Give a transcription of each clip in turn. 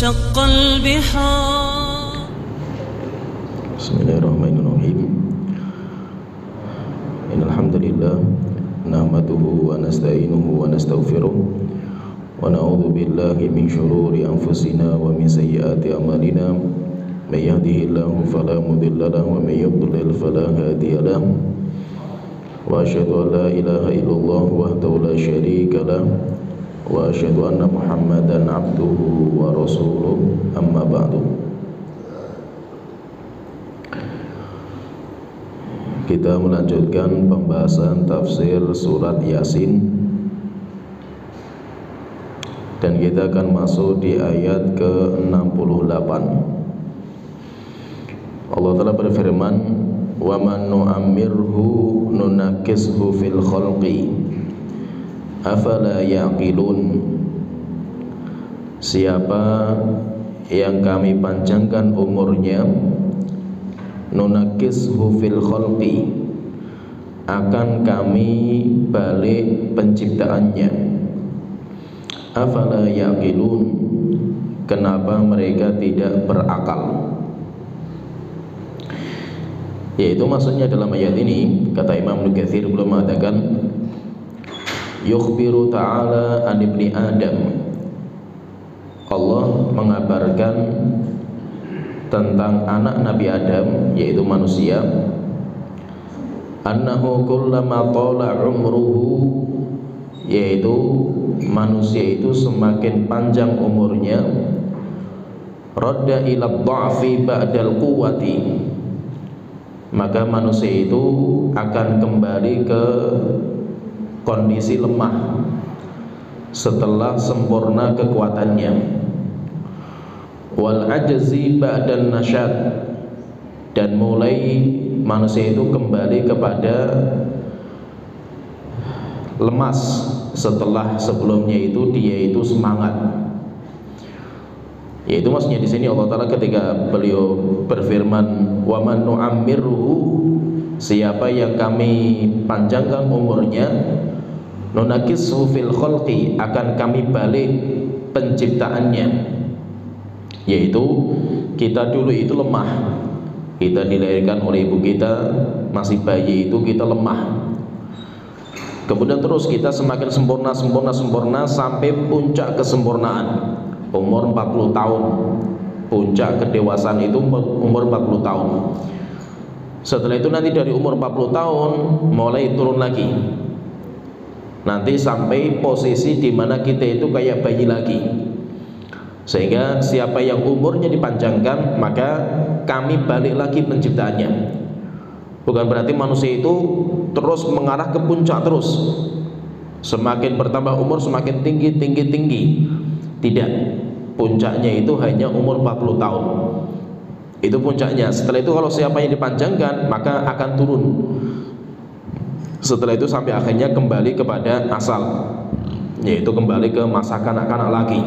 وشق البحار. بسم الله الرحمن الرحيم. إن الحمد لله نحمده ونستعينه ونستغفره ونعوذ بالله من شرور أنفسنا ومن سيئات أعمالنا. من يهده الله فلا مضل له ومن يضلل فلا هادي له. وأشهد أن لا إله إلا الله وحده لا شريك له وأشهد أن محمدا عبده ورسوله. أما بعد. Kita melanjutkan pembahasan tafsir surat Yasin, dan kita akan masuk di ayat ke-68. Allah Ta'ala berfirman, wa man nu'ammirhu nunakkishu fil khalqi afala yaqilun. Siapa yang kami panjangkan umurnya, nunakkishu fil khalqi, akan kami balik penciptaannya. Afala yaqilun, kenapa mereka tidak berakal? Yaitu maksudnya dalam ayat ini, kata Imam Ibnu Katsir belum mengatakan, yukhbiru ta'ala an ibni Adam. Allah mengabarkan tentang anak Nabi Adam, yaitu manusia, annahu kullama tala umruhu, yaitu manusia itu semakin panjang umurnya, radda ila dha'fi ba'dal quwwati, maka manusia itu akan kembali ke kondisi lemah setelah sempurna kekuatannya. Wal ajzi ba'dan nasyad, dan mulai manusia itu kembali kepada lemas setelah sebelumnya itu dia itu semangat. Yaitu maksudnya di sini Allah Ta'ala ketika beliau berfirman, wa man nu'ammirhu, siapa yang kami panjangkan umurnya, nunakkishu fil khalqi, akan kami balik penciptaannya. Yaitu kita dulu itu lemah, kita dilahirkan oleh ibu kita masih bayi, itu kita lemah. Kemudian terus kita semakin sempurna sampai puncak kesempurnaan umur 40 tahun. Puncak kedewasaan itu umur 40 tahun. Setelah itu nanti dari umur 40 tahun mulai turun lagi, nanti sampai posisi di mana kita itu kayak bayi lagi. Sehingga siapa yang umurnya dipanjangkan, maka kami balik lagi penciptaannya. Bukan berarti manusia itu terus mengarah ke puncak terus, semakin bertambah umur semakin tinggi. Tidak, puncaknya itu hanya umur 40 tahun. Itu puncaknya. Setelah itu kalau siapa yang dipanjangkan, maka akan turun. Setelah itu sampai akhirnya kembali kepada asal, yaitu kembali ke masa kanak-kanak lagi.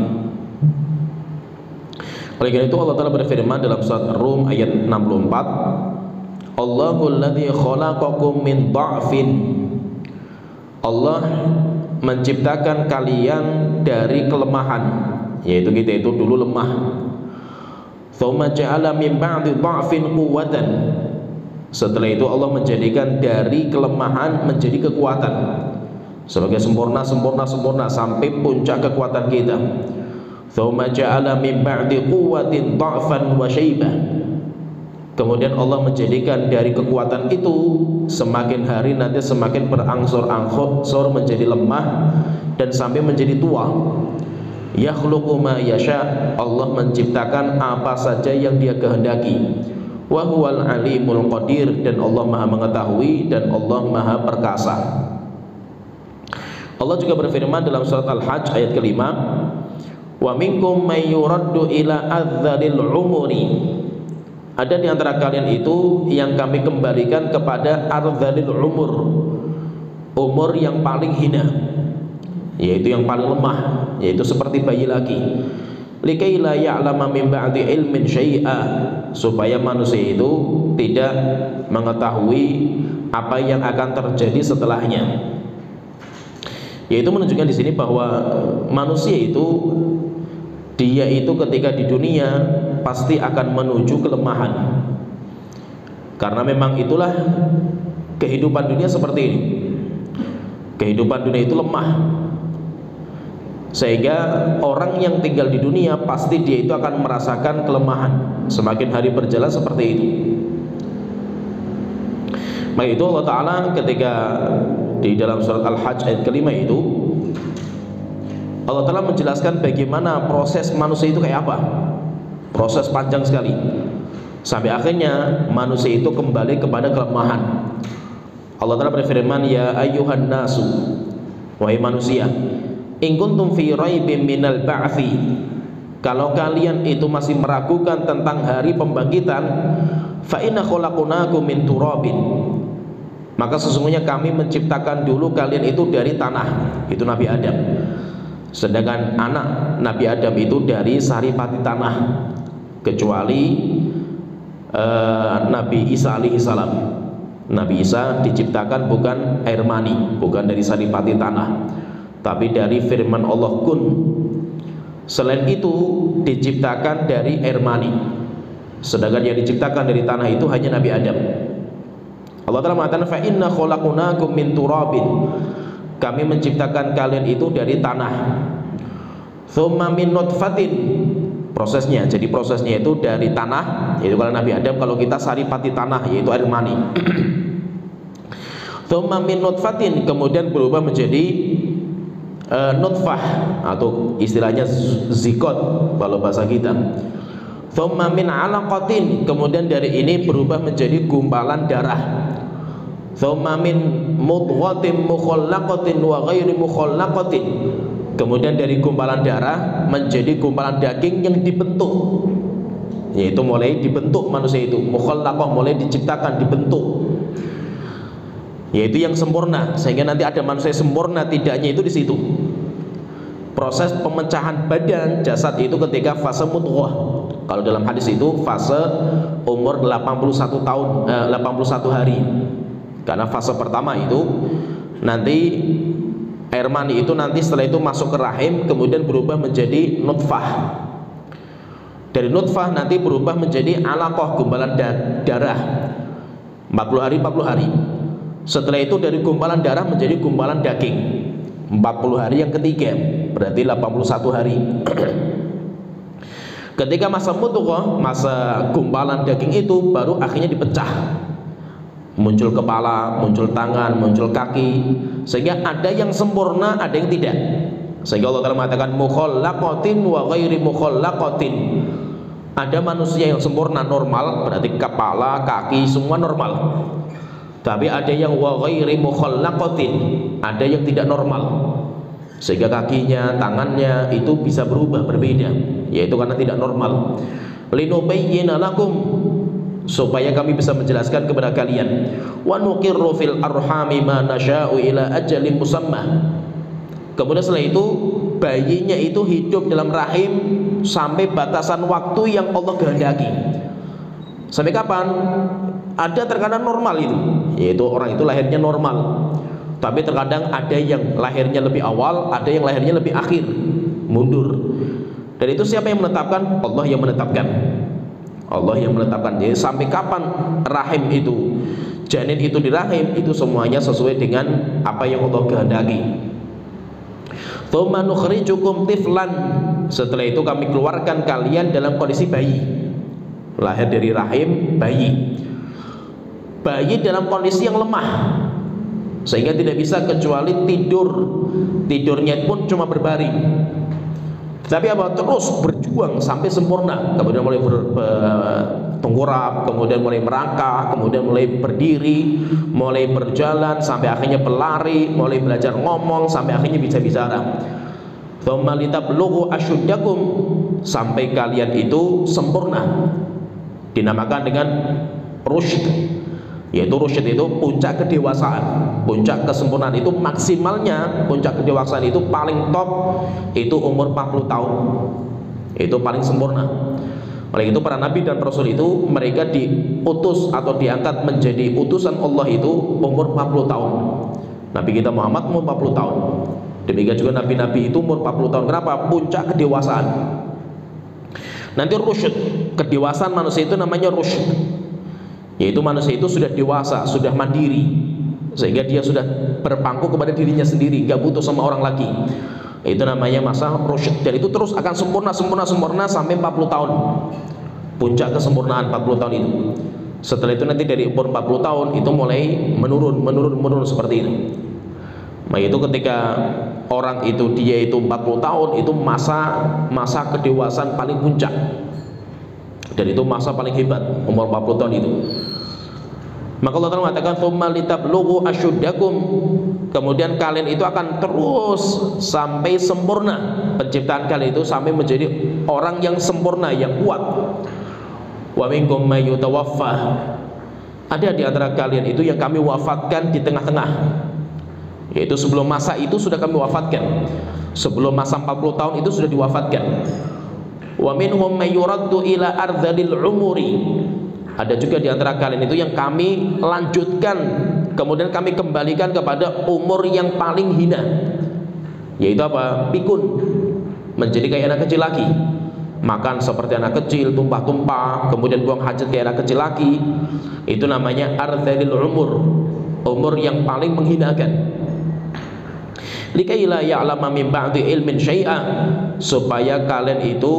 Oleh karena itu Allah Ta'ala berfirman dalam surat Ar-Rum ayat 64, Allahul ladzi khalaqakum min dha'fin. Allah menciptakan kalian dari kelemahan, yaitu kita itu dulu lemah. Tsumma ja'ala min ba'di dha'fin quwwatan. Setelah itu Allah menjadikan dari kelemahan menjadi kekuatan, sebagai sempurna sampai puncak kekuatan kita. Tsumma ja'ala min ba'di quwwatin dha'fan wa syaibah. Kemudian Allah menjadikan dari kekuatan itu semakin hari nanti semakin berangsur-angsur menjadi lemah dan sampai menjadi tua. Yakhluqu ma yasha, Allah menciptakan apa saja yang Dia kehendaki. Wa huwal alimul qadir, dan Allah Maha mengetahui dan Allah Maha perkasa. Allah juga berfirman dalam surat Al-Hajj ayat ke-5, wa minkum may yuraddu ila adzalil umuri. Ada di antara kalian itu yang kami kembalikan kepada adzalil umur yang paling hina, yaitu yang paling lemah, yaitu seperti bayi lagi. Likai la ya'lama min ba'di ilmin syai'a, supaya manusia itu tidak mengetahui apa yang akan terjadi setelahnya. Yaitu menunjukkan di sini bahwa manusia itu dia itu ketika di dunia pasti akan menuju kelemahan. Karena memang itulah kehidupan dunia seperti ini. Kehidupan dunia itu lemah. Sehingga orang yang tinggal di dunia pasti dia itu akan merasakan kelemahan. Semakin hari berjalan seperti itu. Maka itu Allah Ta'ala ketika di dalam surat Al-Hajj ayat kelima itu, Allah Ta'ala menjelaskan bagaimana proses manusia itu kayak apa. Proses panjang sekali. Sampai akhirnya manusia itu kembali kepada kelemahan. Allah Ta'ala berfirman, ya ayyuhan nasu, wahai manusia, in kuntum fi raibin minal ba'thi, kalau kalian itu masih meragukan tentang hari pembangkitan, fa inna khalaqnakum min turabin, maka sesungguhnya kami menciptakan dulu kalian itu dari tanah, itu Nabi Adam. Sedangkan anak Nabi Adam itu dari saripati tanah, kecuali Nabi Isa alaihi salam. Nabi Isa diciptakan bukan air mani, bukan dari saripati tanah, tapi dari firman Allah kun. Selain itu diciptakan dari air mani. Sedangkan yang diciptakan dari tanah itu hanya Nabi Adam. Allah Ta'ala mengatakan fa inna khalaqnakum min turabin, kami menciptakan kalian itu dari tanah. Tsumma min nutfatin, prosesnya, jadi prosesnya itu dari tanah, yaitu kalau Nabi Adam, kalau kita saripati tanah yaitu air mani. Tsumma min nutfatin, kemudian berubah menjadi nutfah atau istilahnya zigot kalau bahasa kita. Tsumma min alaqatin, kemudian dari ini berubah menjadi gumpalan darah. Tsumma min mudghatin mukhallaqatin wa ghairi mukhallaqatin, kemudian dari gumpalan darah menjadi gumpalan daging yang dibentuk, yaitu mulai dibentuk manusia itu, mukhallaqah, mulai diciptakan, dibentuk, yaitu yang sempurna, sehingga nanti ada manusia sempurna tidaknya itu di situ. Proses pemecahan badan jasad itu ketika fase mudghah. Kalau dalam hadis itu fase umur 81 tahun, 81 hari. Karena fase pertama itu nanti air mani itu nanti setelah itu masuk ke rahim, kemudian berubah menjadi nutfah. Dari nutfah nanti berubah menjadi alaqah, gumpalan darah. 40 hari 40 hari. Setelah itu dari gumpalan darah menjadi gumpalan daging. 40 hari yang ketiga, berarti 81 hari. Ketika masa mudghah, masa gumpalan daging itu baru akhirnya dipecah. Muncul kepala, muncul tangan, muncul kaki, sehingga ada yang sempurna, ada yang tidak. Sehingga Allah Ta'ala mengatakan mukhallaqatin wa ghairi mukhallaqatin. Ada manusia yang sempurna normal, berarti kepala, kaki semua normal. Tapi ada yang wa ghairi mukhallaqatin, ada yang tidak normal. Sehingga kakinya, tangannya itu bisa berubah, berbeda, yaitu karena tidak normal. Linubayyina lakum, supaya kami bisa menjelaskan kepada kalian. Wa nuqirru fil arhami ma nasya'u ila ajalin musamma. Kemudian setelah itu bayinya itu hidup dalam rahim sampai batasan waktu yang Allah kehendaki. Sampai kapan? Ada terkadang normal itu, yaitu orang itu lahirnya normal. Tapi terkadang ada yang lahirnya lebih awal, ada yang lahirnya lebih akhir, mundur. Dan itu siapa yang menetapkan? Allah yang menetapkan. Allah yang menetapkan. Jadi sampai kapan rahim itu, janin itu di rahim, itu semuanya sesuai dengan apa yang Allah kehendaki. Tsumma nukhrijukum tiflan, setelah itu kami keluarkan kalian dalam kondisi bayi. Lahir dari rahim bayi. Bayi dalam kondisi yang lemah, sehingga tidak bisa kecuali tidur. Tidurnya pun cuma berbaring. Tapi apa? Terus berjuang sampai sempurna. Kemudian mulai bertengkurap, kemudian mulai merangkak, kemudian mulai berdiri, mulai berjalan, sampai akhirnya berlari, mulai belajar ngomong, sampai akhirnya bisa bicara. Tsumma litablughu asyuddakum, sampai kalian itu sempurna. Dinamakan dengan rusyd. Yaitu rusyd itu puncak kedewasaan, puncak kesempurnaan itu maksimalnya, puncak kedewasaan itu paling top itu umur 40 tahun, itu paling sempurna. Oleh itu para nabi dan rasul itu mereka diutus atau diangkat menjadi utusan Allah itu umur 40 tahun. Nabi kita Muhammad umur 40 tahun. Demikian juga nabi-nabi itu umur 40 tahun. Kenapa? Puncak kedewasaan. Nanti rusyd, kedewasaan manusia itu namanya rusyd, yaitu manusia itu sudah dewasa, sudah mandiri, sehingga dia sudah berpangku kepada dirinya sendiri, gak butuh sama orang lagi. Itu namanya masa rusyd, dan itu terus akan sempurna sampai 40 tahun. Puncak kesempurnaan 40 tahun itu. Setelah itu nanti dari umur 40 tahun itu mulai menurun seperti itu. Nah, itu ketika orang itu dia itu 40 tahun itu masa kedewasaan paling puncak. Dan itu masa paling hebat, umur 40 tahun itu. Maka Allah Ta'ala mengatakan tsumma litablughu asyuddakum, kemudian kalian itu akan terus sampai sempurna penciptaan kalian itu, sampai menjadi orang yang sempurna, yang kuat. Wa minkum may yutawaffa, ada di antara kalian itu yang kami wafatkan di tengah-tengah, yaitu sebelum masa itu sudah kami wafatkan, sebelum masa 40 tahun itu sudah diwafatkan. Wa minhum may yuraddu ila ardhil umuri, ada juga di antara kalian itu yang kami lanjutkan, kemudian kami kembalikan kepada umur yang paling hina, yaitu apa? Pikun, menjadi kayak anak kecil lagi, makan seperti anak kecil, tumpah-tumpah, kemudian buang hajat kayak anak kecil lagi. Itu namanya ardhil umur yang paling menghinakan. Likai la ya'lama min ba'di ilmin syai'a, supaya kalian itu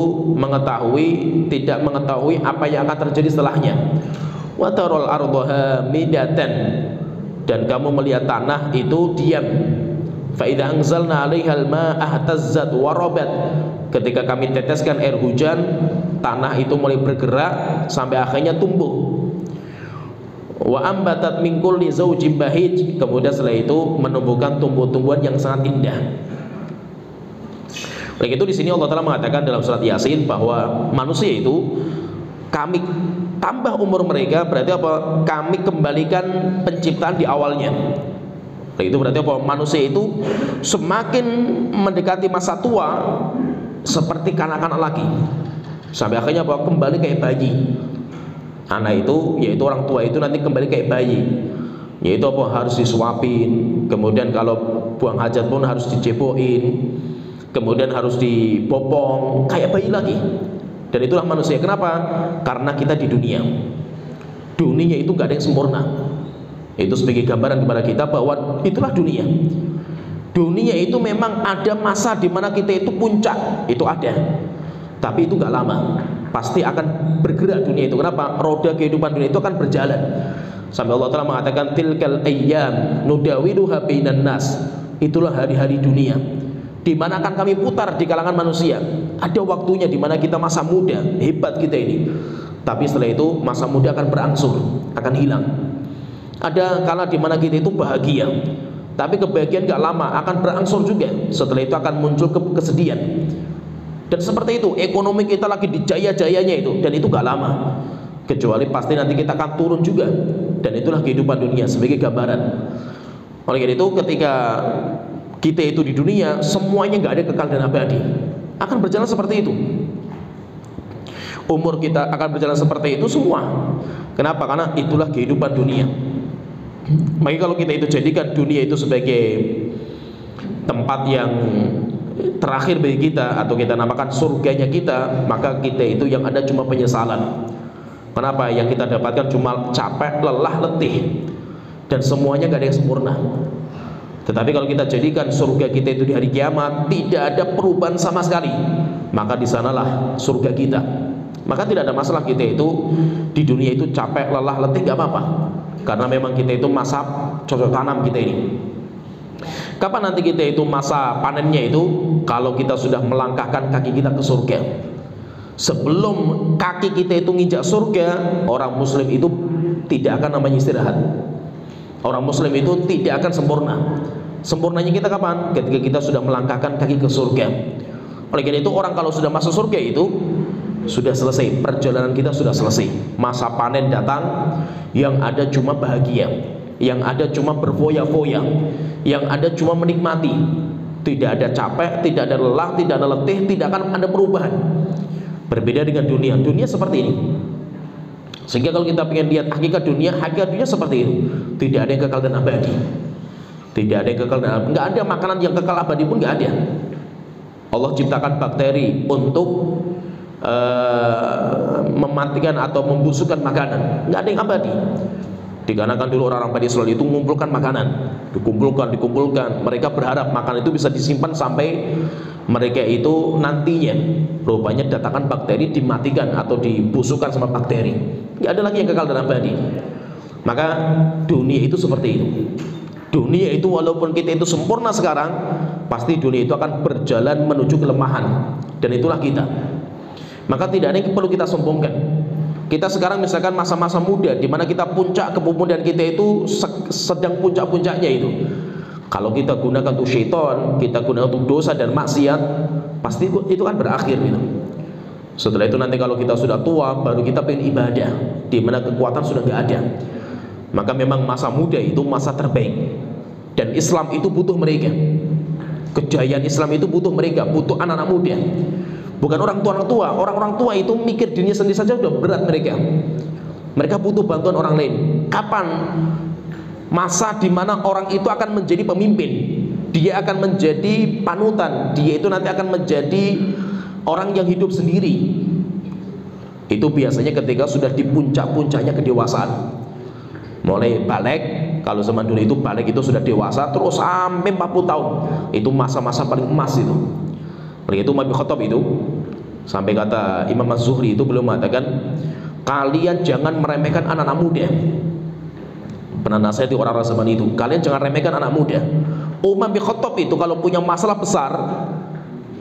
tidak mengetahui apa yang akan terjadi setelahnya. Wa taral ardha midatan, dan kamu melihat tanah itu diam. Fa idza anzalna 'alaihal ma'a ihtazzat wa rabat, ketika kami teteskan air hujan, tanah itu mulai bergerak sampai akhirnya tumbuh. Wa ambatat min kulli zawjin bahij, kemudian setelah itu menumbuhkan tumbuh-tumbuhan yang sangat indah. Oleh itu di sini Allah Ta'ala mengatakan dalam surat Yasin bahwa manusia itu kami tambah umur mereka, berarti apa? Kami kembalikan penciptaan di awalnya. Itu berarti apa? Manusia itu semakin mendekati masa tua seperti kanak-kanak lagi, sampai akhirnya apa? Kembali kayak bayi. Anak itu, yaitu orang tua itu nanti kembali kayak bayi, yaitu apa? Harus disuapin, kemudian kalau buang hajat pun harus dicebokin, kemudian harus dipopong kayak bayi lagi. Dan itulah manusia. Kenapa? Karena kita di dunia itu gak ada yang sempurna. Itu sebagai gambaran kepada kita bahwa itulah dunia. Dunia itu memang ada masa di mana kita itu puncak, itu ada, tapi itu gak lama, pasti akan bergerak dunia itu. Kenapa? Roda kehidupan dunia itu akan berjalan. Sampai Allah Ta'ala mengatakan tilkal ayyam nudawiluha bainan nas, itulah hari-hari dunia di mana akan kami putar di kalangan manusia. Ada waktunya di mana kita masa muda, hebat kita ini, tapi setelah itu masa muda akan berangsur, akan hilang. Ada kala di mana kita itu bahagia, tapi kebahagiaan gak lama, akan berangsur juga. Setelah itu akan muncul kesedihan. Dan seperti itu, ekonomi kita lagi di jaya-jayanya itu, dan itu gak lama, kecuali pasti nanti kita akan turun juga. Dan itulah kehidupan dunia sebagai gambaran. Oleh karena itu, ketika kita itu di dunia, semuanya gak ada kekal dan abadi, akan berjalan seperti itu. Umur kita akan berjalan seperti itu semua. Kenapa? Karena itulah kehidupan dunia. Maka kalau kita itu jadikan dunia itu sebagai tempat yang terakhir bagi kita, atau kita namakan surganya kita, maka kita itu yang ada cuma penyesalan. Kenapa? Yang kita dapatkan cuma capek, lelah, letih, dan semuanya gak ada yang sempurna. Tetapi kalau kita jadikan surga kita itu di hari kiamat, tidak ada perubahan sama sekali, maka di sanalah surga kita. Maka tidak ada masalah kita itu di dunia itu capek, lelah, letih, gak apa-apa, karena memang kita itu masa cocok tanam kita ini. Kapan nanti kita itu masa panennya itu? Kalau kita sudah melangkahkan kaki kita ke surga. Sebelum kaki kita itu nginjak surga, orang muslim itu tidak akan namanya istirahat. Orang muslim itu tidak akan sempurna. Sempurnanya kita kapan? Ketika kita sudah melangkahkan kaki ke surga. Oleh karena itu, orang kalau sudah masuk surga itu sudah selesai, perjalanan kita sudah selesai. Masa panen datang, yang ada cuma bahagia, yang ada cuma berfoya-foya, yang ada cuma menikmati. Tidak ada capek, tidak ada lelah, tidak ada letih, tidak akan ada perubahan. Berbeda dengan dunia. Dunia seperti ini. Sehingga kalau kita ingin lihat hakikat dunia seperti ini. Tidak ada yang kekal dan abadi. Tidak ada yang kekal dan abadi. Nggak ada makanan yang kekal abadi pun nggak ada. Allah ciptakan bakteri untuk mematikan atau membusukkan makanan, nggak ada yang abadi. Dikarenakan dulu orang-orang Bani Israil itu mengumpulkan makanan, dikumpulkan. Mereka berharap makanan itu bisa disimpan sampai mereka itu nantinya rupanya datangkan bakteri, dimatikan atau dibusukkan sama bakteri. Nggak ada lagi yang kekal dan abadi. Maka dunia itu seperti itu. Dunia itu walaupun kita itu sempurna sekarang, pasti dunia itu akan berjalan menuju kelemahan, dan itulah kita. Maka tidak ada yang perlu kita sombongkan. Kita sekarang misalkan masa-masa muda, di mana kita puncak kepemudaan kita itu sedang puncak-puncaknya itu. Kalau kita gunakan untuk syaitan, kita gunakan untuk dosa dan maksiat, pasti itu kan berakhir gitu. Setelah itu nanti kalau kita sudah tua, baru kita pengen ibadah, di mana kekuatan sudah nggak ada. Maka memang masa muda itu masa terbaik, dan Islam itu butuh mereka. Kejayaan Islam itu butuh mereka, butuh anak-anak muda. Bukan orang tua. Orang-orang tua itu mikir dirinya sendiri saja sudah berat mereka. Mereka butuh bantuan orang lain. Kapan masa di mana orang itu akan menjadi pemimpin? Dia akan menjadi panutan. Dia itu nanti akan menjadi orang yang hidup sendiri. Itu biasanya ketika sudah di puncak-puncaknya kedewasaan. Mulai balik, kalau zaman dulu itu balik itu sudah dewasa, terus sampai 40 tahun. Itu masa-masa paling emas itu. Oleh itu Umar bin Khattab itu sampai kata Imam Az-Zuhri itu belum mengatakan, kalian jangan meremehkan anak-anak muda. Pernah nasihati orang-orang zaman itu, kalian jangan remehkan anak muda. Umar bin Khattab itu kalau punya masalah besar,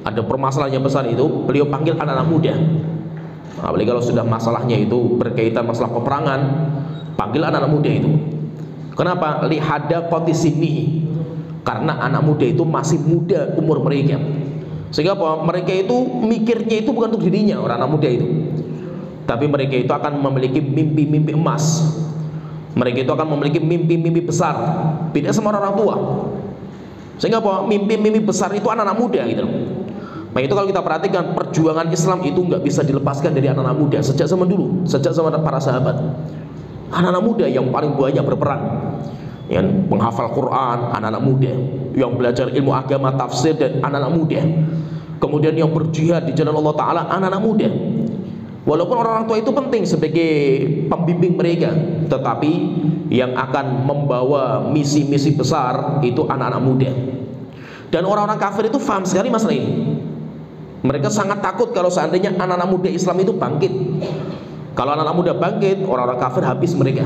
ada permasalahan yang besar itu, beliau panggil anak-anak muda. Apalagi kalau sudah masalahnya itu berkaitan masalah peperangan, panggil anak-anak muda itu. Kenapa? Lihada qatisini, karena anak muda itu masih muda umur mereka. Sehingga apa? Mereka itu mikirnya itu bukan untuk dirinya, orang anak muda itu, tapi mereka itu akan memiliki mimpi-mimpi emas. Mereka itu akan memiliki mimpi-mimpi besar. Beda sama orang tua. Sehingga apa? Mimpi-mimpi besar itu anak-anak muda gitu. Nah itu kalau kita perhatikan, perjuangan Islam itu nggak bisa dilepaskan dari anak-anak muda sejak zaman dulu, sejak zaman para sahabat. Anak-anak muda yang paling banyak berperan, yang menghafal Quran, anak-anak muda, yang belajar ilmu agama, tafsir, dan anak-anak muda. Kemudian yang berjihad di jalan Allah Ta'ala, anak-anak muda. Walaupun orang-orang tua itu penting sebagai pembimbing mereka, tetapi yang akan membawa misi-misi besar itu anak-anak muda. Dan orang-orang kafir itu paham sekali masalah ini. Mereka sangat takut kalau seandainya anak-anak muda Islam itu bangkit. Kalau anak-anak muda bangkit, orang-orang kafir habis mereka.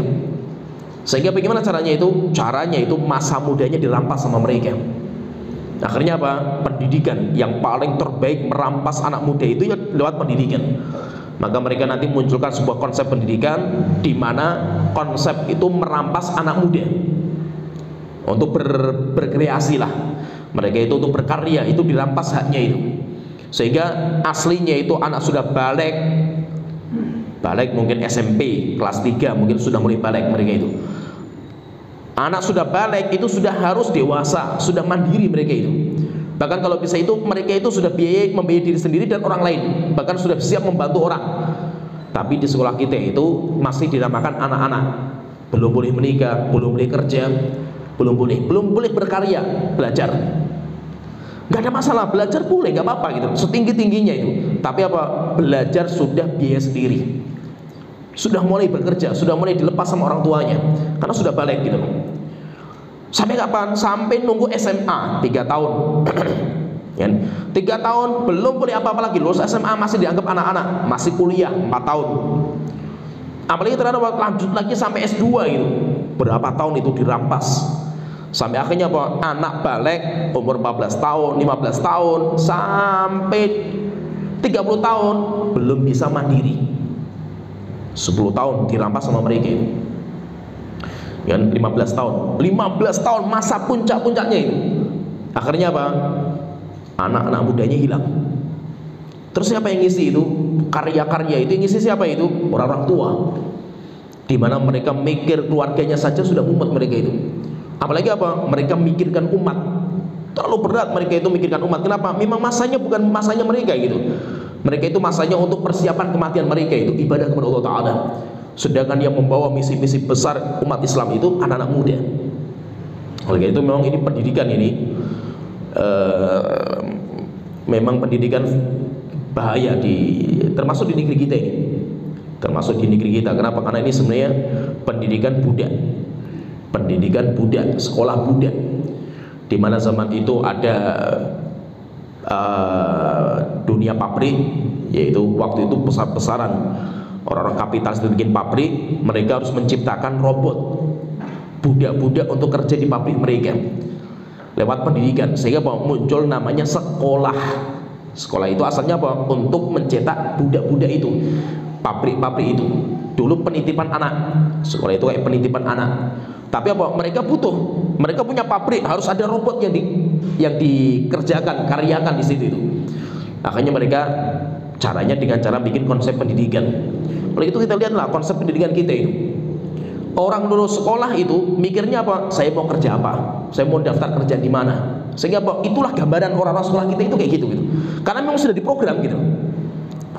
Sehingga bagaimana caranya itu? Caranya itu masa mudanya dirampas sama mereka. Akhirnya apa? Pendidikan yang paling terbaik merampas anak muda itu ya lewat pendidikan. Maka mereka nanti munculkan sebuah konsep pendidikan di mana konsep itu merampas anak muda untuk berkreasi lah. Mereka itu untuk berkarya, itu dirampas haknya itu. Sehingga aslinya itu anak sudah balik mungkin SMP kelas 3 mungkin sudah mulai balik mereka itu. Anak sudah balik itu sudah harus dewasa, sudah mandiri mereka itu. Bahkan kalau bisa itu mereka itu sudah membiayai diri sendiri dan orang lain, bahkan sudah siap membantu orang. Tapi di sekolah kita itu masih dinamakan anak-anak, belum boleh menikah, belum boleh kerja, belum boleh berkarya, belajar. Gak ada masalah, belajar boleh, gak apa-apa gitu, setinggi-tingginya itu. Tapi apa? Belajar sudah biaya sendiri, sudah mulai bekerja, sudah mulai dilepas sama orang tuanya, karena sudah balik gitu. Sampai kapan? Sampai nunggu SMA 3 tahun. 3 tahun belum boleh apa-apa lagi. Lulus SMA masih dianggap anak-anak, masih kuliah 4 tahun. Apalagi ternyata lanjut lagi sampai S2 gitu. Berapa tahun itu dirampas. Sampai akhirnya apa? Anak balik umur 14 tahun, 15 tahun, sampai 30 tahun belum bisa mandiri. 10 tahun dirampas sama mereka itu. 15 tahun masa puncak-puncaknya itu. Akhirnya apa? Anak-anak mudanya hilang. Terus siapa yang ngisi itu? Karya-karya itu yang ngisi siapa itu? Orang-orang tua. Dimana mereka mikir keluarganya saja sudah mumet mereka itu. Apalagi apa? Mereka mikirkan umat. Terlalu berat mereka itu mikirkan umat. Kenapa? Memang masanya bukan masanya mereka gitu. Mereka itu masanya untuk persiapan kematian mereka itu ibadah kepada Allah Ta'ala. Sedangkan yang membawa misi-misi besar umat Islam itu anak-anak muda. Oleh itu memang ini pendidikan ini memang pendidikan bahaya termasuk di negeri kita ini. Termasuk di negeri kita. Kenapa? Karena ini sebenarnya pendidikan budak. Pendidikan budak, sekolah budak. Di mana zaman itu ada dunia pabrik, yaitu waktu itu besar-besaran orang-orang kapitalis bikin pabrik, mereka harus menciptakan robot budak-budak untuk kerja di pabrik mereka lewat pendidikan, sehingga muncul namanya sekolah. Sekolah itu asalnya apa? Untuk mencetak budak-budak itu, pabrik-pabrik itu. Dulu penitipan anak, sekolah itu kayak penitipan anak. Tapi apa? Mereka butuh, mereka punya pabrik, harus ada robot yang dikerjakan, karyakan di situ itu. Makanya mereka caranya dengan cara bikin konsep pendidikan. Oleh itu kita lihatlah konsep pendidikan kita itu. Orang lulus sekolah itu mikirnya apa? Saya mau kerja apa? Saya mau daftar kerja di mana? Sehingga apa? Itulah gambaran orang-orang sekolah kita itu kayak gitu gitu. Karena memang sudah diprogram gitu.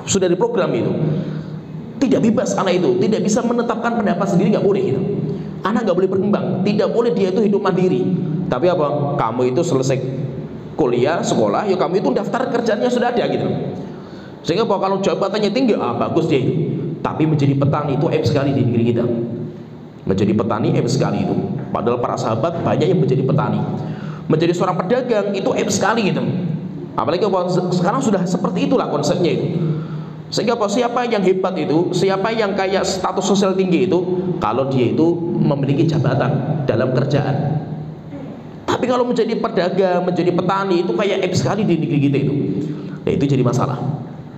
Sudah diprogram itu. Tidak bebas anak itu, tidak bisa menetapkan pendapat sendiri, nggak boleh gitu. Anak nggak boleh berkembang, tidak boleh dia itu hidup mandiri. Tapi apa? Kamu itu selesai kuliah, sekolah, ya kamu itu daftar kerjanya sudah ada gitu. Sehingga apa? Kalau jabatannya tinggi, bagus dia itu. Tapi menjadi petani itu aib sekali di negeri kita. Menjadi petani aib sekali itu. Padahal para sahabat banyak yang menjadi petani. Menjadi seorang pedagang itu aib sekali gitu. Apalagi sekarang sudah seperti itulah konsepnya itu. Sehingga apa? Siapa yang hebat itu, siapa yang kayak status sosial tinggi itu, kalau dia itu memiliki jabatan dalam kerjaan. Tapi kalau menjadi pedagang, menjadi petani itu kayak aib sekali di negeri kita itu. Nah, itu jadi masalah.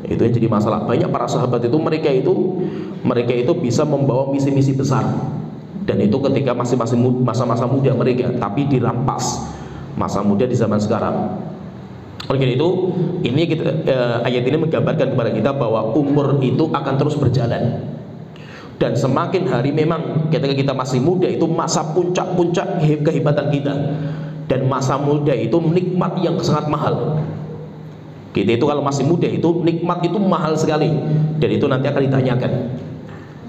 Itu yang jadi masalah. Banyak para sahabat itu mereka itu bisa membawa misi-misi besar. Dan itu ketika masing-masing masa-masa muda mereka, tapi dirampas masa muda di zaman sekarang. Oleh itu, ayat ini menggambarkan kepada kita bahwa umur itu akan terus berjalan. Dan semakin hari memang ketika kita masih muda itu masa puncak-puncak kehebatan kita. Dan masa muda itu nikmat yang sangat mahal. Kita itu kalau masih muda itu nikmat itu mahal sekali. Dan itu nanti akan ditanyakan.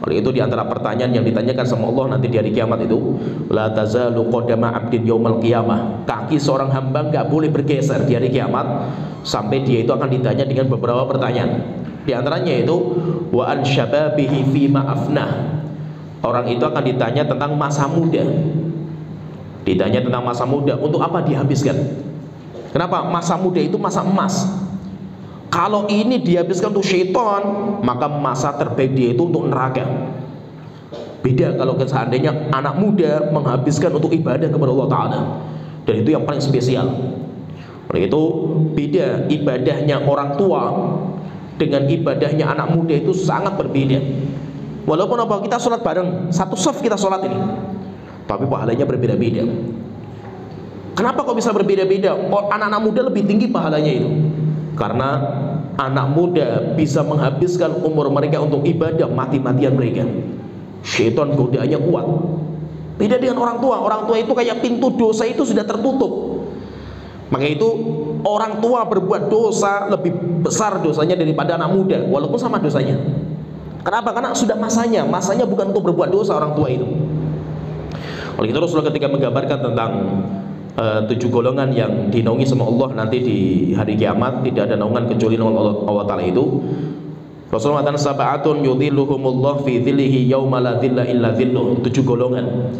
Oleh itu diantara pertanyaan yang ditanyakan sama Allah nanti di hari kiamat itu, la tazalu qadama 'abdin yaumal qiyamah. Kaki seorang hamba enggak boleh bergeser di hari kiamat sampai dia itu akan ditanya dengan beberapa pertanyaan. Di antaranya itu wa an syababihi fi ma afnah. Orang itu akan ditanya tentang masa muda. Ditanya tentang masa muda, untuk apa dihabiskan? Kenapa? Masa muda itu masa emas. Kalau ini dihabiskan untuk syaitan, maka masa terbaik dia itu untuk neraka. Beda kalau seandainya anak muda menghabiskan untuk ibadah kepada Allah Ta'ala. Dan itu yang paling spesial. Oleh itu beda ibadahnya orang tua dengan ibadahnya anak muda itu sangat berbeda. Walaupun apa, kita sholat bareng, satu saf kita sholat ini, tapi pahalanya berbeda-beda. Kenapa kok bisa berbeda-beda? Anak-anak muda lebih tinggi pahalanya itu. Karena anak muda bisa menghabiskan umur mereka untuk ibadah mati-matian mereka. Syaitan godaannya kuat. Beda dengan orang tua. Orang tua itu kayak pintu dosa itu sudah tertutup. Maka itu orang tua berbuat dosa lebih besar dosanya daripada anak muda, walaupun sama dosanya. Kenapa? Karena sudah masanya. Masanya bukan untuk berbuat dosa orang tua itu. Oleh itu Rasulullah ketika menggambarkan tentang 7 golongan yang dinaungi sama Allah nanti di hari kiamat, tidak ada naungan kecuali naungan Allah Ta'ala itu, Rasulullah mengatakan sab'atun yudhilluhumullah fi dhillihi yawma la dhilla illa dhilluh. 7 golongan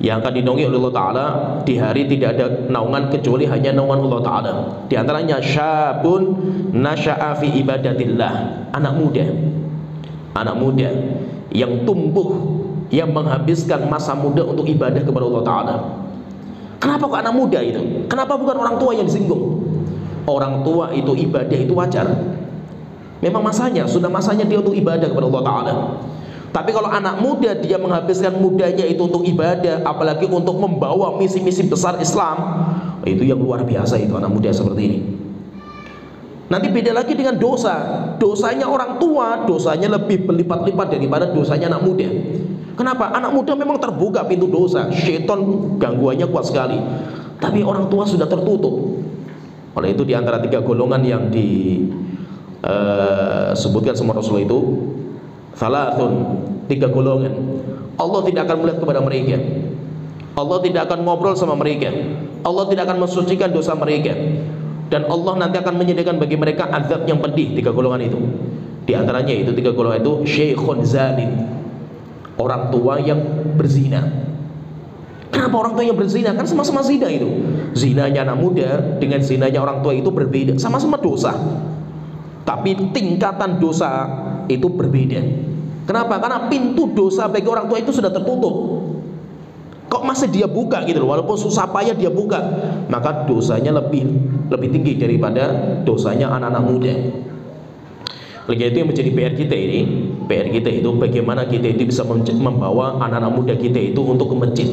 yang akan dinaungi oleh Allah Ta'ala di hari tidak ada naungan kecuali hanya naungan Allah Ta'ala. Di antaranya syabun nasya'a fi ibadatillah. Anak muda yang tumbuh, yang menghabiskan masa muda untuk ibadah kepada Allah Ta'ala. Kenapa kok anak muda itu? Kenapa bukan orang tua yang disinggung? Orang tua itu ibadah itu wajar. Memang masanya, sudah masanya dia untuk ibadah kepada Allah Ta'ala. Tapi kalau anak muda dia menghabiskan mudanya itu untuk ibadah, apalagi untuk membawa misi-misi besar Islam, itu yang luar biasa itu anak muda seperti ini. Nanti beda lagi dengan dosa. Dosanya orang tua, dosanya lebih berlipat-lipat daripada dosanya anak muda. Kenapa? Anak muda memang terbuka pintu dosa, syaitan gangguannya kuat sekali. Tapi orang tua sudah tertutup. Oleh itu diantara 3 golongan yang disebutkan sama Rasulullah itu, salatun, 3 golongan. Allah tidak akan melihat kepada mereka. Allah tidak akan ngobrol sama mereka. Allah tidak akan mensucikan dosa mereka. Dan Allah nanti akan menyediakan bagi mereka azab yang pedih. 3 golongan itu. Di antaranya itu 3 golongan itu syekhun zanin, orang tua yang berzina. Kenapa orang tua yang berzina? Kan sama-sama zina itu. Zinanya anak muda dengan zinanya orang tua itu berbeda, sama-sama dosa. Tapi tingkatan dosa itu berbeda. Kenapa? Karena pintu dosa bagi orang tua itu sudah tertutup. Kok masih dia buka gitu loh, walaupun susah payah dia buka, maka dosanya lebih tinggi daripada dosanya anak-anak muda. Oleh itu yang menjadi PR kita ini, PR kita itu bagaimana kita itu bisa membawa anak-anak muda kita itu untuk ke masjid,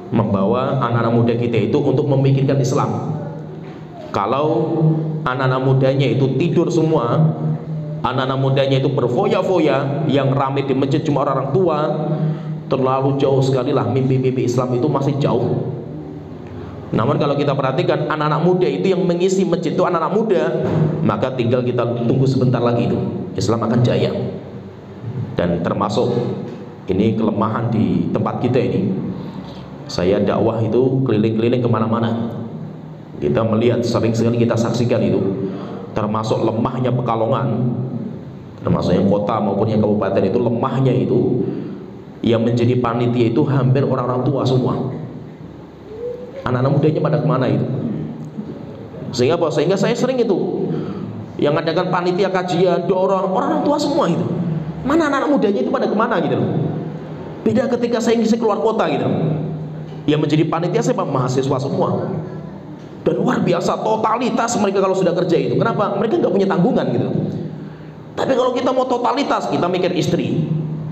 membawa anak-anak muda kita itu untuk memikirkan Islam. Kalau anak-anak mudanya itu tidur semua, anak-anak mudanya itu berfoya-foya, yang ramai di masjid cuma orang-orang tua, terlalu jauh sekali lah mimpi-mimpi Islam itu masih jauh. Namun kalau kita perhatikan anak-anak muda itu yang mengisi masjid itu anak-anak muda, maka tinggal kita tunggu sebentar lagi itu Islam akan jaya. Dan termasuk ini kelemahan di tempat kita ini. Saya dakwah itu keliling-keliling kemana-mana. Kita melihat, sering sekali kita saksikan itu, termasuk lemahnya Pekalongan, termasuk yang kota maupun yang kabupaten itu, lemahnya itu yang menjadi panitia itu hampir orang-orang tua semua. Anak-anak mudanya pada kemana itu? Sehingga apa? Sehingga saya sering itu yang ngadakan panitia kajian, dorong orang-orang tua semua itu. Mana anak-anak mudanya itu pada kemana gitu loh. Beda ketika saya ngisi keluar kota gitu loh. Yang menjadi panitia saya mahasiswa semua. Dan luar biasa totalitas mereka kalau sudah kerja itu. Kenapa? Mereka nggak punya tanggungan gitu. Tapi kalau kita mau totalitas, kita mikir istri.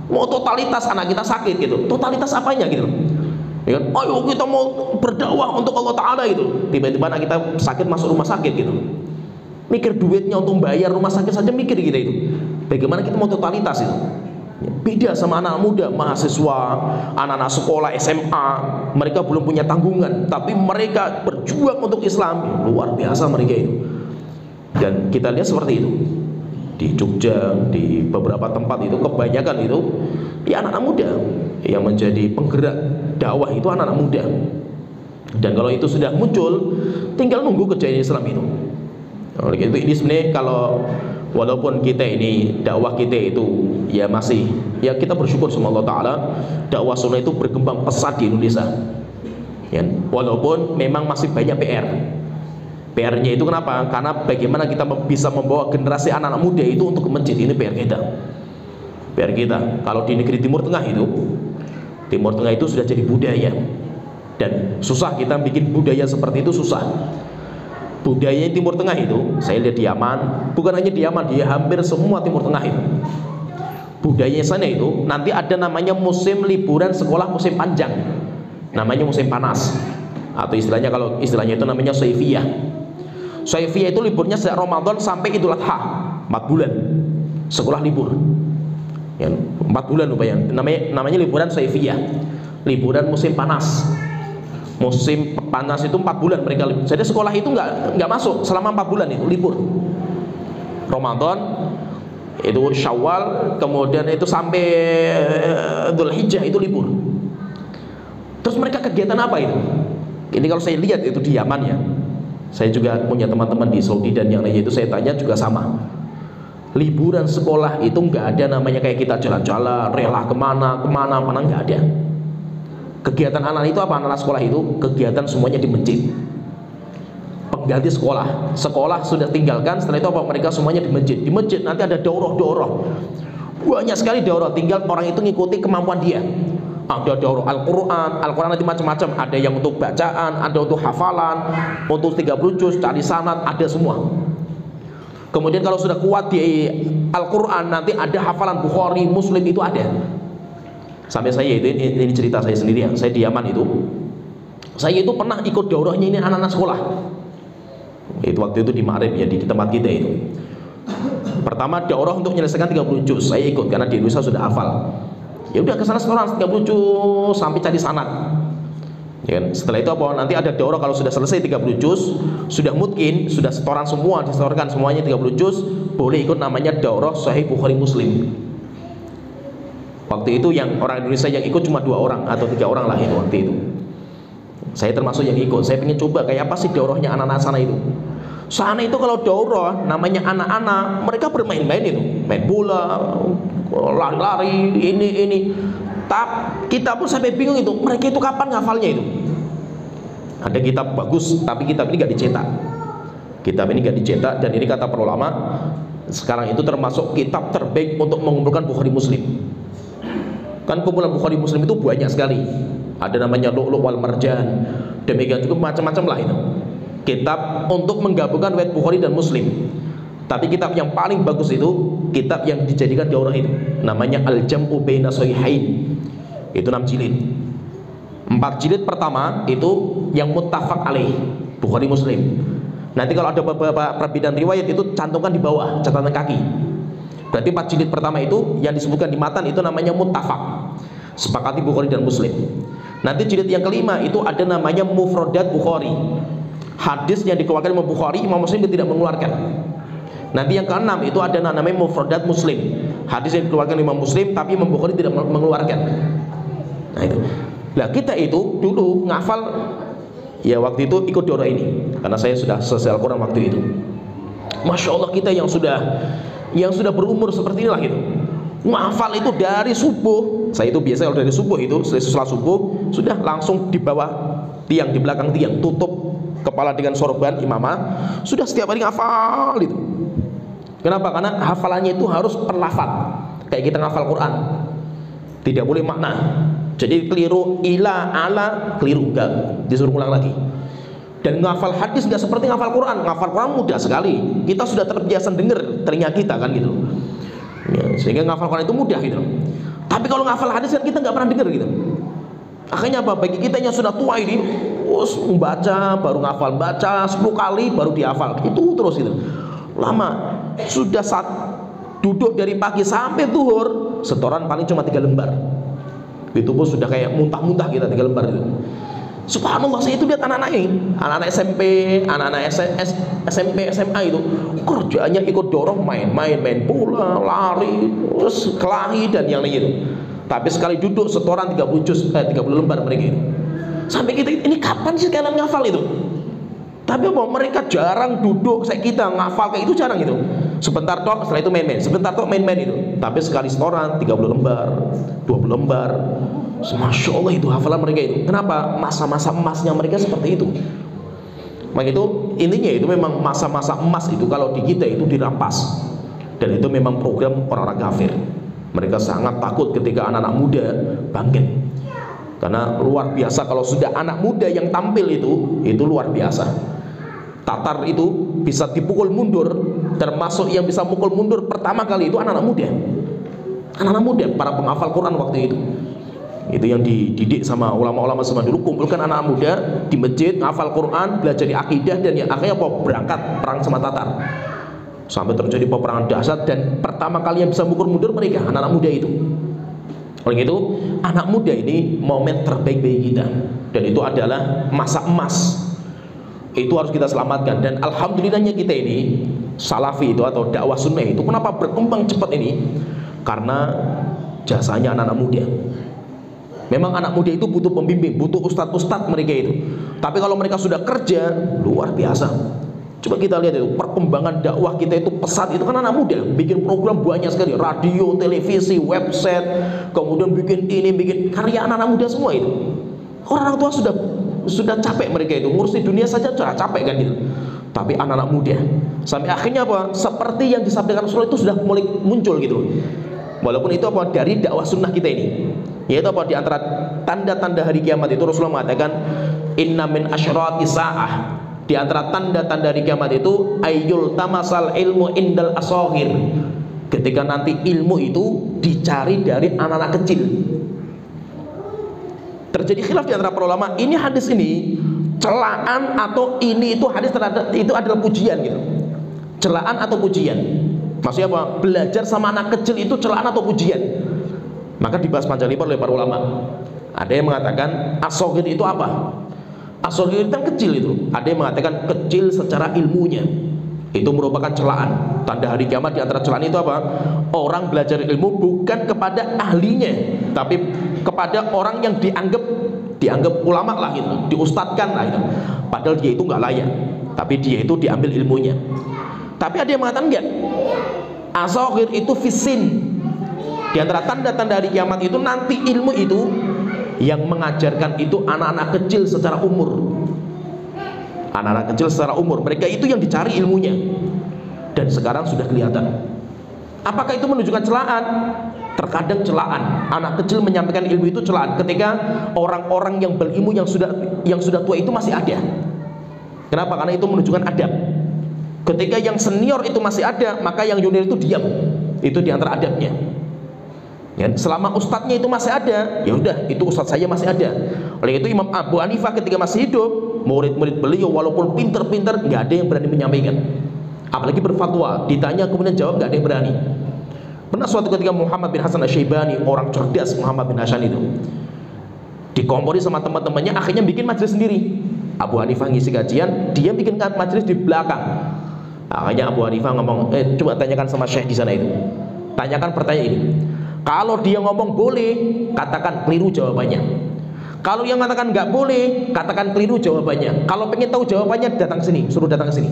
Mau totalitas anak kita sakit gitu. Totalitas apanya gitu? Ya kan? Ayo kita mau berdakwah untuk Allah Ta'ala gitu. Tiba-tiba anak kita sakit masuk rumah sakit gitu. Mikir duitnya untuk bayar rumah sakit saja mikir gitu itu. Bagaimana kita mau totalitas itu? Beda sama anak muda, mahasiswa, anak-anak sekolah SMA, mereka belum punya tanggungan, tapi mereka berjuang untuk Islam. Luar biasa mereka itu. Dan kita lihat seperti itu di Jogja, di beberapa tempat itu kebanyakan itu ya anak-anak muda yang menjadi penggerak dakwah itu anak-anak muda. Dan kalau itu sudah muncul, tinggal nunggu kejayaan Islam itu. Oleh itu ini sebenarnya kalau walaupun kita ini dakwah kita itu ya masih ya kita bersyukur sama Allah Ta'ala, dakwah sunnah itu berkembang pesat di Indonesia ya, walaupun memang masih banyak PR-nya itu kenapa? Karena bagaimana kita bisa membawa generasi anak-anak muda itu untuk ke masjid, ini PR kita. Kalau di negeri Timur Tengah itu sudah jadi budaya, dan susah kita bikin budaya seperti itu, susah. Budaya Timur Tengah itu, saya lihat di Yaman, bukan hanya di Yaman, di hampir semua Timur Tengah itu. Budaya sana itu nanti ada namanya musim liburan sekolah musim panjang, namanya musim panas, atau istilahnya kalau istilahnya itu namanya Saifiyah. Saifiyah itu liburnya sejak Ramadan sampai Idul Adha, 4 bulan sekolah libur. Ya, 4 bulan lumayan. Namanya liburan Saifiyah, liburan musim panas. Musim panas itu 4 bulan mereka libur. Jadi sekolah itu nggak masuk selama 4 bulan itu libur. Ramadan itu Syawal, kemudian itu sampai Dzulhijjah itu libur. Terus mereka kegiatan apa itu? Ini kalau saya lihat itu di Yaman ya. Saya juga punya teman-teman di Saudi dan yang lainnya itu saya tanya juga sama. Liburan sekolah itu nggak ada namanya kayak kita jalan-jalan, rela kemana, nggak ada. Kegiatan anak itu apa? Anak sekolah itu kegiatan semuanya di masjid. Pengganti sekolah. Sekolah sudah tinggalkan, setelah itu apa? Mereka semuanya di masjid. Di masjid nanti ada daurah. Banyak sekali daurah, tinggal orang itu ngikuti kemampuan dia. Ada daurah Al-Quran nanti macam-macam. Ada yang untuk bacaan, ada untuk hafalan, untuk 30 juz, cari sanad, ada semua. Kemudian kalau sudah kuat di Al-Quran, nanti ada hafalan Bukhari, Muslim, itu ada. Sampai saya itu, ini cerita saya sendiri ya. Saya di Yaman itu, saya itu pernah ikut daurahnya ini anak-anak sekolah. Itu waktu itu di Ma'rib ya, di tempat kita itu. Pertama daurah untuk menyelesaikan 30 juz, saya ikut karena di Indonesia sudah hafal. Ya udah kesana sekarang 30 juz sampai cari sanad. Ya kan? Setelah itu apa? Nanti ada daurah kalau sudah selesai 30 juz, sudah mungkin sudah setoran semua, disetorkan semuanya 30 juz, boleh ikut namanya daurah Sahih Bukhari Muslim. Waktu itu yang orang Indonesia yang ikut cuma 2 orang atau 3 orang lah itu waktu itu. Saya termasuk yang ikut. Saya pengen coba kayak apa sih daurahnya anak-anak sana itu. Sana itu kalau daurah namanya anak-anak, mereka bermain-main itu, main bola, lari-lari, ini. Kita pun sampai bingung itu, mereka itu kapan ngafalnya itu? Ada kitab bagus, tapi kitab ini nggak dicetak. Kitab ini nggak dicetak, dan ini kata para ulama, sekarang itu termasuk kitab terbaik untuk mengumpulkan Bukhari Muslim. Kan kumpulan Bukhari Muslim itu banyak sekali. Ada namanya Lu'lu' wal Marjan, demikian juga macam-macam lah itu. Kitab untuk menggabungkan riwayat Bukhari dan Muslim. Tapi kitab yang paling bagus itu kitab yang dijadikan daurah itu, namanya Al-Jam'u Baina Sahihain. Itu 6 jilid. 4 jilid pertama itu yang muttafaq alaih, Bukhari Muslim. Nanti kalau ada beberapa perbedaan riwayat itu cantumkan di bawah catatan kaki. Berarti 4 jilid pertama itu yang disebutkan di matan itu namanya muttafaq, sepakati Bukhari dan Muslim. Nanti jilid yang kelima itu ada namanya Mufradat Bukhari, hadis yang dikeluarkan Imam Bukhari, Imam Muslim tidak mengeluarkan. Nanti yang keenam itu ada namanya Mufradat Muslim, hadis yang dikeluarkan Imam Muslim tapi Imam Bukhari tidak mengeluarkan. Nah itu. Nah kita itu dulu ngafal, ya waktu itu ikut daurah ini, karena saya sudah selesai Al-Quran waktu itu. Masya Allah, kita yang sudah berumur seperti inilah gitu, ngafal itu dari subuh. Saya itu biasa kalau dari subuh itu, setelah subuh sudah langsung di bawah tiang, di belakang tiang, tutup kepala dengan sorban imamah, sudah setiap hari ngafal itu. Kenapa? Karena hafalannya itu harus per lafaz, kayak kita ngafal Quran, tidak boleh makna. Jadi keliru ila ala, keliru, enggak, disuruh ulang lagi. Dan ngafal hadis nggak seperti ngafal Quran. Ngafal Quran mudah sekali, kita sudah terbiasa dengar telinga kita kan gitu ya, sehingga ngafal Quran itu mudah gitu. Tapi kalau ngafal hadis kan kita nggak pernah dengar gitu. Akhirnya apa? Bagi kita yang sudah tua ini, membaca baru ngafal, baca 10 kali baru dihafal, itu terus gitu. Lama, sudah saat duduk dari pagi sampai zuhur, setoran paling cuma 3 lembar. Itu pun sudah kayak muntah-muntah kita 3 lembar itu. Subhanallah, saya itu lihat anak-anak SMP, anak-anak SMP, SMA itu kerjanya ikut dorong, main bola, lari, terus kelahi dan yang lain itu. Tapi sekali duduk setoran 30 lembar mereka itu. Sampai kita, ini kapan sih kalian ngafal itu? Tapi apa, mereka jarang duduk kayak kita ngafal kayak itu, jarang gitu. Sebentar tok, setelah itu main-main, sebentar tok main-main itu. Tapi sekali setoran 30 lembar, 20 lembar. Masya Allah, itu hafalan mereka itu. Kenapa? Masa-masa emasnya mereka seperti itu. Maka itu intinya itu memang masa-masa emas itu kalau di kita itu dirampas. Dan itu memang program orang-orang kafir. Mereka sangat takut ketika anak-anak muda bangkit. Karena luar biasa kalau sudah anak muda yang tampil itu luar biasa. Tatar itu bisa dipukul mundur, termasuk yang bisa mukul mundur pertama kali itu anak-anak muda. Anak-anak muda, para penghafal Quran waktu itu. Itu yang dididik sama ulama-ulama zaman dulu, kumpulkan anak muda di masjid, ngafal Quran, belajar di akidah, dan ya akhirnya berangkat perang sama Tatar. Sampai terjadi peperangan dahsyat, dan pertama kali yang bisa mukul mundur mereka, anak-anak muda itu. Oleh itu, anak muda ini momen terbaik bagi kita, dan itu adalah masa emas. Itu harus kita selamatkan. Dan alhamdulillahnya kita ini salafi itu atau dakwah sunnah itu kenapa berkembang cepat ini? Karena jasanya anak-anak muda. Memang anak muda itu butuh pembimbing, butuh ustadz-ustadz mereka itu. Tapi kalau mereka sudah kerja, luar biasa. Coba kita lihat itu, perkembangan dakwah kita itu pesat itu kan anak muda. Bikin program banyak sekali, radio, televisi, website, kemudian bikin ini, bikin karya anak-anak muda semua itu. Orang tua sudah capek mereka itu, ngurusin dunia saja sudah capek kan gitu. Tapi anak-anak muda, sampai akhirnya apa? Seperti yang disampaikan Rasulullah itu sudah mulai muncul gitu. Walaupun itu apa? Dari dakwah sunnah kita ini. Yaitu apa? Di antara tanda-tanda hari kiamat itu Rasulullah mengatakan inna min asyrati sa'ah. Di antara tanda-tanda hari kiamat itu ayyul tamasal ilmu indal asoghir. Ketika nanti ilmu itu dicari dari anak-anak kecil. Terjadi khilaf di antara para ulama, ini hadis ini celaan atau ini itu hadis itu adalah pujian gitu. Celaan atau pujian? Maksudnya apa? Belajar sama anak kecil itu celaan atau pujian? Maka dibahas panjang lebar oleh para ulama. Ada yang mengatakan as-saghir itu apa? As-saghir itu kan kecil itu. Ada yang mengatakan kecil secara ilmunya. Itu merupakan celaan. Tanda hari kiamat di antara celaan itu apa? Orang belajar ilmu bukan kepada ahlinya, tapi kepada orang yang dianggap ulama lah gitu, diustadkan lah itu. Padahal dia itu nggak layak. tapi dia itu diambil ilmunya. Tapi ada yang mengatakan enggak, as-saghir itu fisin. Di antara tanda-tanda hari kiamat itu nanti ilmu itu yang mengajarkan itu anak-anak kecil secara umur. Anak-anak kecil secara umur, mereka itu yang dicari ilmunya. Dan sekarang sudah kelihatan. Apakah itu menunjukkan celaan? Terkadang celaan. Anak kecil menyampaikan ilmu itu celaan ketika orang-orang yang berilmu yang sudah tua itu masih ada. Kenapa? Karena itu menunjukkan adab. Ketika yang senior itu masih ada, maka yang junior itu diam. Itu diantara adabnya. Ya, selama ustadznya itu masih ada, ya udah, itu ustadz saya masih ada. Oleh itu Imam Abu Hanifah ketika masih hidup, murid-murid beliau walaupun pinter-pinter, nggak ada yang berani menyampaikan, apalagi berfatwa. Ditanya kemudian jawab, nggak ada yang berani. Pernah suatu ketika Muhammad bin Hasan Asy-Syaibani, orang cerdas Muhammad bin Hasan itu, dikompori sama teman-temannya, akhirnya bikin majelis sendiri. Abu Hanifah ngisi kajian, dia bikin majelis di belakang. Akhirnya Abu Hanifah ngomong, coba tanyakan sama syekh di sana itu, tanyakan pertanyaan ini. Kalau dia ngomong boleh, katakan keliru jawabannya. Kalau yang mengatakan nggak boleh, katakan keliru jawabannya. Kalau pengen tahu jawabannya, datang sini, suruh datang ke sini.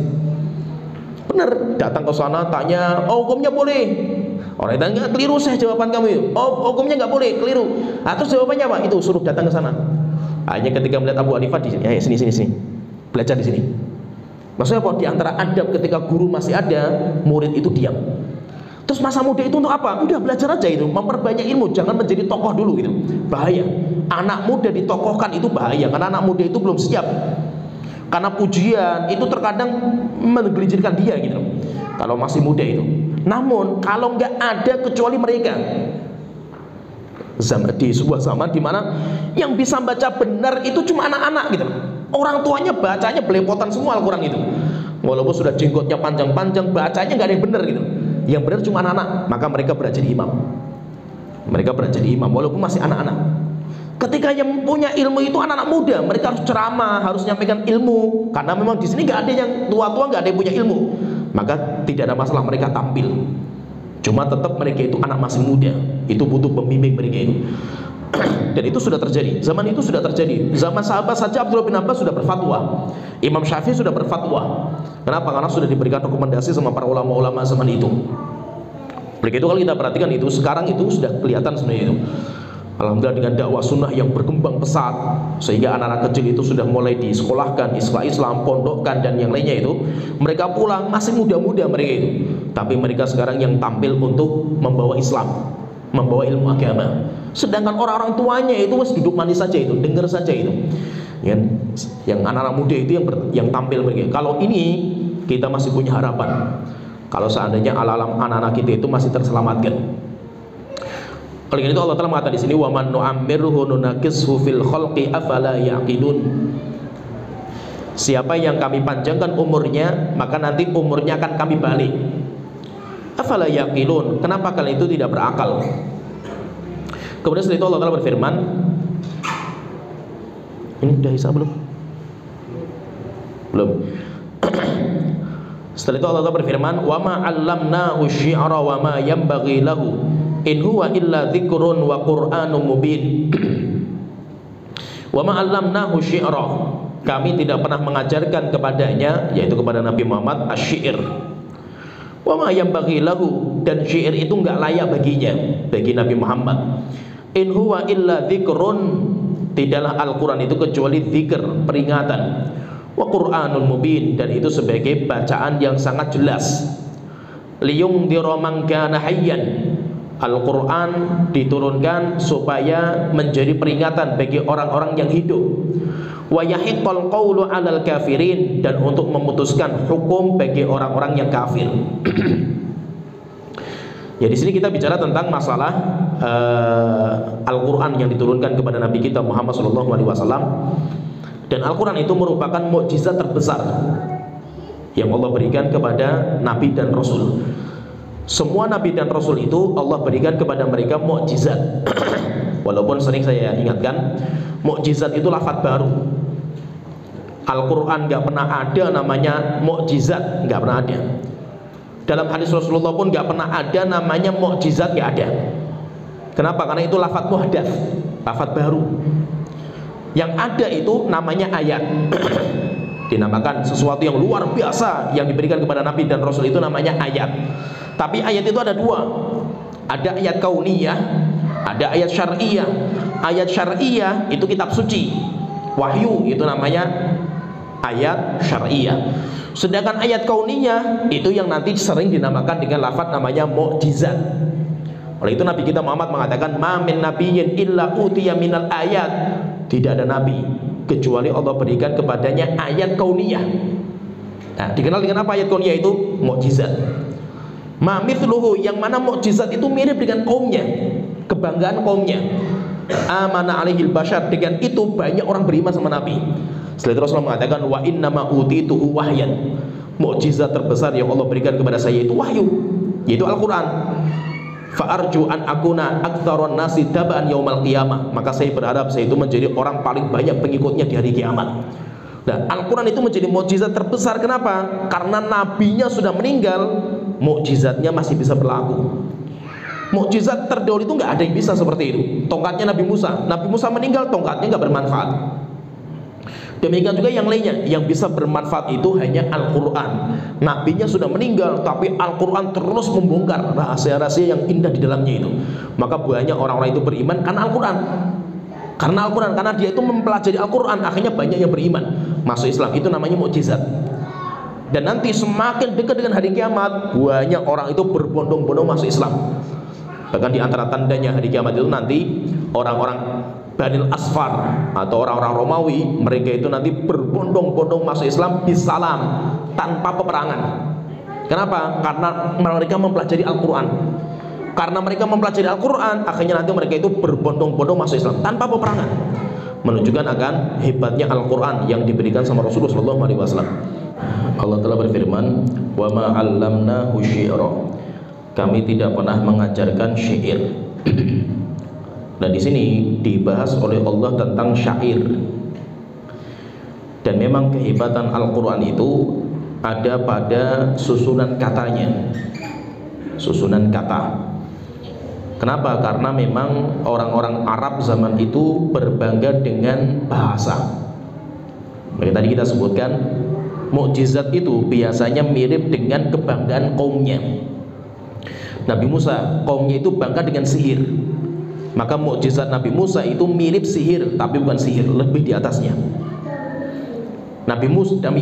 Benar, datang ke sana, tanya, oh hukumnya boleh. Orang tanya, keliru saya jawaban kamu. Oh hukumnya nggak boleh, keliru. Terus jawabannya apa? Itu suruh datang ke sana. Hanya ketika melihat Abu Hanifah di sini, sini, belajar di sini. Maksudnya apa? Di antara adab ketika guru masih ada, murid itu diam. Terus masa muda itu untuk apa? Udah belajar aja itu, memperbanyak ilmu, jangan menjadi tokoh dulu gitu. Bahaya. Anak muda ditokohkan itu bahaya, karena anak muda itu belum siap. Karena pujian itu terkadang menggelincirkan dia gitu. Kalau masih muda itu. Namun kalau nggak ada kecuali mereka. Di sebuah zaman di mana yang bisa baca benar itu cuma anak-anak gitu. Orang tuanya bacanya belepotan semua Al-Quran itu. Walaupun sudah jenggotnya panjang-panjang, bacanya nggak ada yang benar gitu. Yang benar cuma anak-anak, maka mereka berat jadi imam. Mereka berat jadi imam walaupun masih anak-anak. Ketika yang punya ilmu itu anak-anak muda, mereka harus ceramah, harus nyampaikan ilmu. Karena memang di sini nggak ada yang tua-tua, nggak ada yang punya ilmu, maka tidak ada masalah mereka tampil. Cuma tetap mereka itu anak masih muda, itu butuh pembimbing mereka itu. Dan itu sudah terjadi, zaman itu sudah terjadi. Zaman sahabat saja Abdullah bin Abbas sudah berfatwa, Imam Syafi'i sudah berfatwa. Kenapa? Karena sudah diberikan rekomendasi sama para ulama-ulama zaman itu. Begitu kalau kita perhatikan itu, sekarang itu sudah kelihatan sebenarnya itu. Alhamdulillah dengan dakwah sunnah yang berkembang pesat, sehingga anak-anak kecil itu sudah mulai disekolahkan, Islam, pondokkan dan yang lainnya itu. Mereka pulang masih muda-muda mereka itu, tapi mereka sekarang yang tampil untuk membawa Islam, membawa ilmu agama. Sedangkan orang-orang tuanya itu masih duduk manis saja itu, dengar saja itu. Yang anak-anak muda itu yang tampil mereka. Kalau ini kita masih punya harapan. Kalau seandainya alam anak-anak kita itu masih terselamatkan. Oleh itu Allah Taala mengatakan di sini, wa man nu'ammirhu nunakishu fil khalqi afala yaqilun. Siapa yang kami panjangkan umurnya, maka nanti umurnya akan kami balik. Afala yaqilun. Kenapa kalian itu tidak berakal? Kemudian setelah itu Allah Taala berfirman, ini sudah Isa belum? Belum. Setelah itu Allah Taala berfirman, wa ma 'allamnahu syi'ra wa ma yanbaghi lahu in huwa illa dzikrun wa qur'anun mubin. Wa ma 'allamnahu syi'ra, kami tidak pernah mengajarkan kepadanya, yaitu kepada Nabi Muhammad, asy-syi'r. Wa ma yanbaghi lahu, dan syair itu enggak layak baginya, bagi Nabi Muhammad. In huwa illa dzikrun, tidaklah Al-Quran itu kecuali dzikr, peringatan. Wa qur'anun mubin, dan itu sebagai bacaan yang sangat jelas. Liyungdhira man kana hayyan, Al-Quran diturunkan supaya menjadi peringatan bagi orang-orang yang hidup. Wa yahiqqal qawlu 'alal kafirin, dan untuk memutuskan hukum bagi orang-orang yang kafir. Ya, di sini kita bicara tentang masalah Al-Quran yang diturunkan kepada Nabi kita Muhammad SAW. Dan Al-Quran itu merupakan mukjizat terbesar yang Allah berikan kepada Nabi dan Rasul. Semua Nabi dan Rasul itu Allah berikan kepada mereka mukjizat. Walaupun sering saya ingatkan, mukjizat itu lafaz baru. Al-Quran gak pernah ada namanya mukjizat, gak pernah ada. Dalam hadis Rasulullah pun gak pernah ada namanya mukjizat, gak ada. Kenapa? Karena itu lafaz muhdats, lafaz baru. Yang ada itu namanya ayat. dinamakan sesuatu yang luar biasa yang diberikan kepada Nabi dan Rasul itu namanya ayat. Tapi ayat itu ada dua, ada ayat kauniyah, ada ayat syar'iyah. Ayat syar'iyah itu kitab suci, wahyu, itu namanya ayat syar'iyah. Sedangkan ayat kauniyah itu yang nanti sering dinamakan dengan lafaz namanya mukjizat. Oleh itu Nabi kita Muhammad mengatakan, ma min nabiyyin illa utiya minal ayat. Tidak ada nabi kecuali Allah berikan kepadanya ayat kauniyah. Nah, dikenal dengan apa ayat kauniyah itu? Mukjizat. Ma mithluhu, yang mana mukjizat itu mirip dengan kaumnya, kebanggaan kaumnya. Amana alaihil bashar, dengan itu banyak orang beriman sama Nabi. Setelah itu Rasulullah mengatakan, wa innama utituhu wahyan. Mukjizat terbesar yang Allah berikan kepada saya itu wahyu, yaitu Al-Quran. Fa'arju an akuna aktsaron nasi taba'an yaumal qiyamah. Maka saya berharap saya itu menjadi orang paling banyak pengikutnya di hari kiamat. Nah, Al-Quran itu menjadi mukjizat terbesar. Kenapa? Karena nabinya sudah meninggal, mukjizatnya masih bisa berlaku. Mukjizat terdahulu itu nggak ada yang bisa seperti itu. Tongkatnya Nabi Musa meninggal, tongkatnya nggak bermanfaat. Demikian juga yang lainnya, yang bisa bermanfaat itu hanya Al-Quran. Nabinya sudah meninggal, tapi Al-Quran terus membongkar rahasia-rahasia yang indah di dalamnya itu. Maka banyak orang-orang itu beriman karena Al-Quran. Karena dia itu mempelajari Al-Quran, akhirnya banyak yang beriman, masuk Islam. Itu namanya mukjizat. Dan nanti semakin dekat dengan hari kiamat, banyak orang itu berbondong-bondong masuk Islam. Bahkan di antara tandanya hari kiamat itu nanti orang-orang Banil Asfar atau orang-orang Romawi, mereka itu nanti berbondong-bondong masuk Islam bisalam, tanpa peperangan. Kenapa? Karena mereka mempelajari Al-Quran. Karena mereka mempelajari Al-Quran, akhirnya nanti mereka itu berbondong-bondong masuk Islam tanpa peperangan. Menunjukkan akan hebatnya Al-Quran yang diberikan sama Rasulullah SAW. Allah telah berfirman, wa ma 'allamnahu syi'ra. Kami tidak pernah mengajarkan syair. Dan di sini dibahas oleh Allah tentang syair. Dan memang kehebatan Al-Quran itu ada pada susunan katanya, susunan kata. Kenapa? Karena memang orang-orang Arab zaman itu berbangga dengan bahasa. Maka tadi kita sebutkan, mukjizat itu biasanya mirip dengan kebanggaan kaumnya. Nabi Musa, kaumnya itu bangga dengan sihir. Maka mukjizat Nabi Musa itu mirip sihir, tapi bukan sihir, lebih di atasnya. Nabi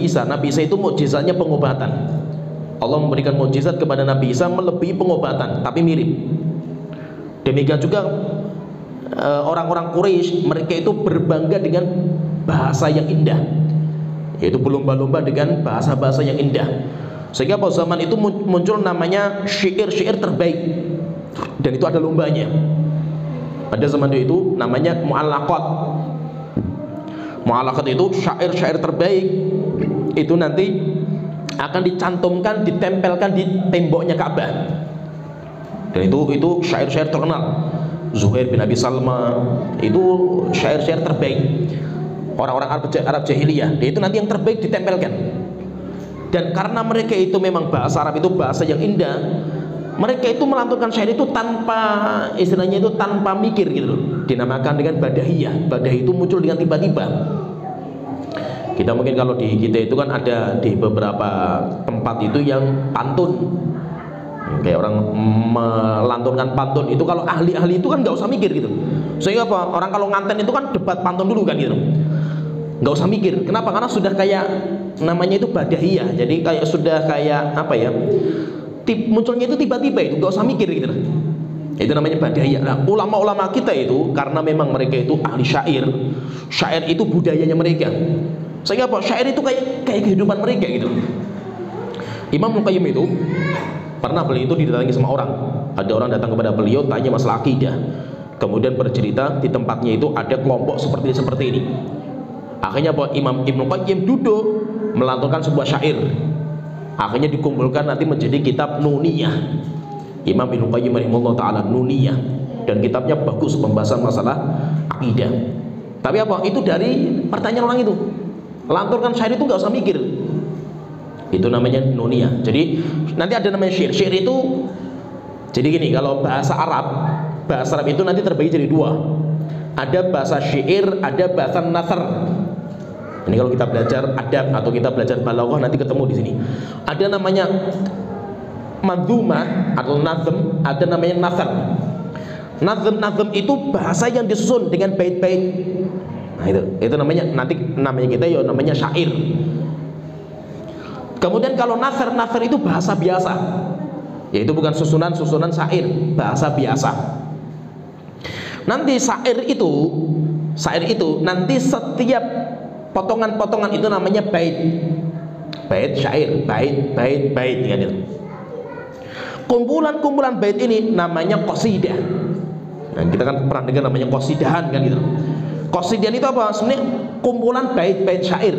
Isa itu mukjizatnya pengobatan. Allah memberikan mukjizat kepada Nabi Isa melebihi pengobatan, tapi mirip. Demikian juga orang-orang Quraisy, mereka itu berbangga dengan bahasa yang indah, yaitu berlomba-lomba dengan bahasa-bahasa yang indah. Sehingga pada zaman itu muncul namanya syair-syair terbaik, dan itu ada lombanya. Pada zaman itu namanya mu'allaqat. Mu'allaqat itu syair-syair terbaik, itu nanti akan dicantumkan, ditempelkan di temboknya Ka'bah. Dan itu syair-syair terkenal. Zuhair bin Abi Salma itu syair-syair terbaik orang-orang Arab jahiliyah. Dan itu nanti yang terbaik ditempelkan. Dan karena mereka itu memang bahasa Arab itu bahasa yang indah, mereka itu melantunkan syair itu tanpa, istilahnya itu tanpa mikir gitu. Dinamakan dengan badahiyah. Badahiyah itu muncul dengan tiba-tiba. Kita mungkin kalau di kita itu kan ada di beberapa tempat itu yang pantun, kayak orang melantunkan pantun itu, kalau ahli-ahli itu kan nggak usah mikir gitu. Sehingga apa? Orang kalau nganten itu kan debat pantun dulu kan gitu, nggak usah mikir. Kenapa? Karena sudah kayak namanya itu badahiyah. Jadi kayak sudah kayak apa ya? Munculnya itu tiba-tiba, itu nggak usah mikir gitu. Itu namanya badahiyah. Nah, ulama-ulama kita itu karena memang mereka itu ahli syair. Syair itu budayanya mereka. Sehingga apa? Syair itu kayak kehidupan mereka gitu. Imam Ibnu Qayyim itu pernah, beliau itu didatangi sama orang. Ada orang datang kepada beliau tanya masalah akidah. Kemudian bercerita di tempatnya itu ada kelompok seperti ini. Akhirnya apa? Imam Ibnu Qayyim duduk melantunkan sebuah syair. Akhirnya dikumpulkan nanti menjadi kitab Nuniyah. Imam Ibnu Qayyim rahimahullah taala, Nuniyah, dan kitabnya bagus, pembahasan masalah akidah. Tapi apa? Itu dari pertanyaan orang itu. Lanturkan syair itu nggak usah mikir. Itu namanya Nuniyah. Jadi nanti ada namanya syair. Syair itu jadi gini, kalau bahasa Arab itu nanti terbagi jadi dua. Ada bahasa syair, ada bahasa nasr. Ini kalau kita belajar adab atau kita belajar balaghah nanti ketemu di sini. Ada namanya manzumah atau nazm, ada namanya nazm. Nazm itu bahasa yang disusun dengan bait-bait. Nah, itu namanya kita ya namanya syair. Kemudian kalau nasr itu bahasa biasa, yaitu bukan susunan syair, bahasa biasa. Nanti syair itu nanti setiap potongan-potongan itu namanya bait syair, bait gitu. Kumpulan bait ini namanya qasidah. Nah, kita kan pernah dengar namanya qasidahan kan gitu. Qasidahan itu apa? Sebenarnya kumpulan bait syair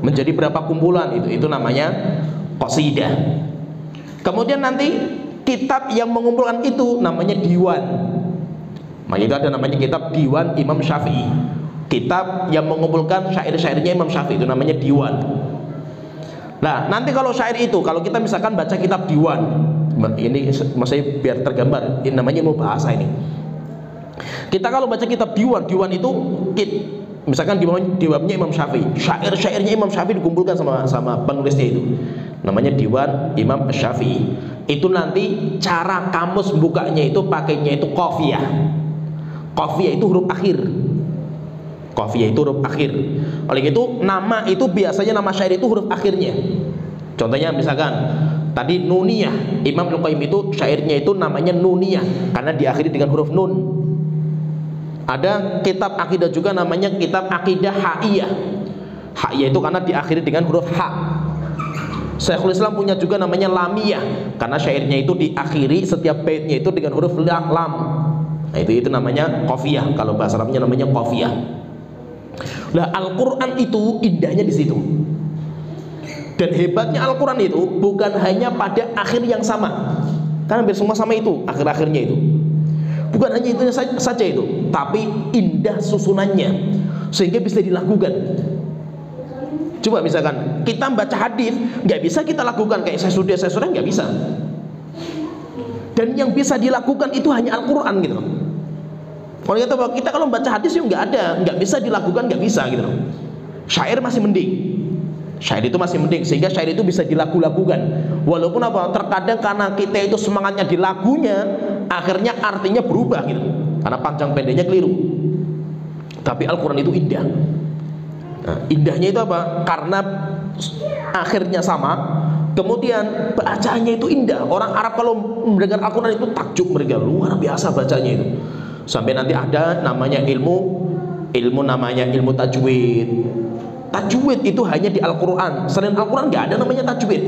menjadi berapa kumpulan itu namanya qasidah. Kemudian nanti kitab yang mengumpulkan itu namanya diwan. Maka itu ada namanya kitab Diwan Imam Syafi'i. Kitab yang mengumpulkan syair-syairnya Imam Syafi'i itu namanya diwan. Nah, nanti kalau syair itu, kalau kita misalkan baca kitab diwan, ini maksudnya biar tergambar, ini namanya ilmu bahasa ini. Kita kalau baca kitab diwan itu misalkan diwannya Imam Syafi'i, syair-syairnya Imam Syafi'i dikumpulkan sama penulisnya itu. Namanya Diwan Imam Syafi'i. Itu nanti cara kamus bukanya itu pakainya itu qafiyah. Qafiyah itu huruf akhir. Qafiyah itu huruf akhir. Oleh itu nama itu biasanya nama syair itu huruf akhirnya. Contohnya misalkan tadi Nuniyah, Imam Al-Qayyim itu syairnya itu namanya Nuniyah karena diakhiri dengan huruf nun. Ada kitab akidah juga namanya kitab akidah Ha'iyah. Ha'iyah itu karena diakhiri dengan huruf ha. Syekhul Islam punya juga namanya Lamiyah karena syairnya itu diakhiri setiap baitnya itu dengan huruf lam. Nah, itu namanya qafiyah. Kalau bahasa Arabnya namanya qafiyah. Nah, Al-Qur'an itu indahnya di situ. Dan hebatnya Al-Qur'an itu bukan hanya pada akhir yang sama. Karena hampir semua sama itu, akhir-akhirnya itu. Bukan hanya itu saja itu, tapi indah susunannya sehingga bisa dilakukan. Coba misalkan kita baca hadis, nggak bisa kita lakukan kayak saya sudah nggak bisa. Dan yang bisa dilakukan itu hanya Al-Quran gitu. Kalau kita kalau baca hadis itu nggak bisa dilakukan, nggak bisa gitu. Syair masih mending. Syair itu masih mending sehingga syair itu bisa dilakukan. Walaupun apa? Terkadang karena kita itu semangatnya di lagunya, akhirnya artinya berubah gitu. Karena panjang pendeknya keliru. Tapi Al-Quran itu indah. Nah, indahnya itu apa? Karena akhirnya sama, kemudian bacaannya itu indah. Orang Arab kalau mendengar Al-Quran itu takjub mereka, luar biasa bacanya itu. Sampai nanti ada namanya ilmu namanya ilmu tajwid. Tajwid itu hanya di Al-Quran. Selain Al-Quran nggak ada namanya tajwid.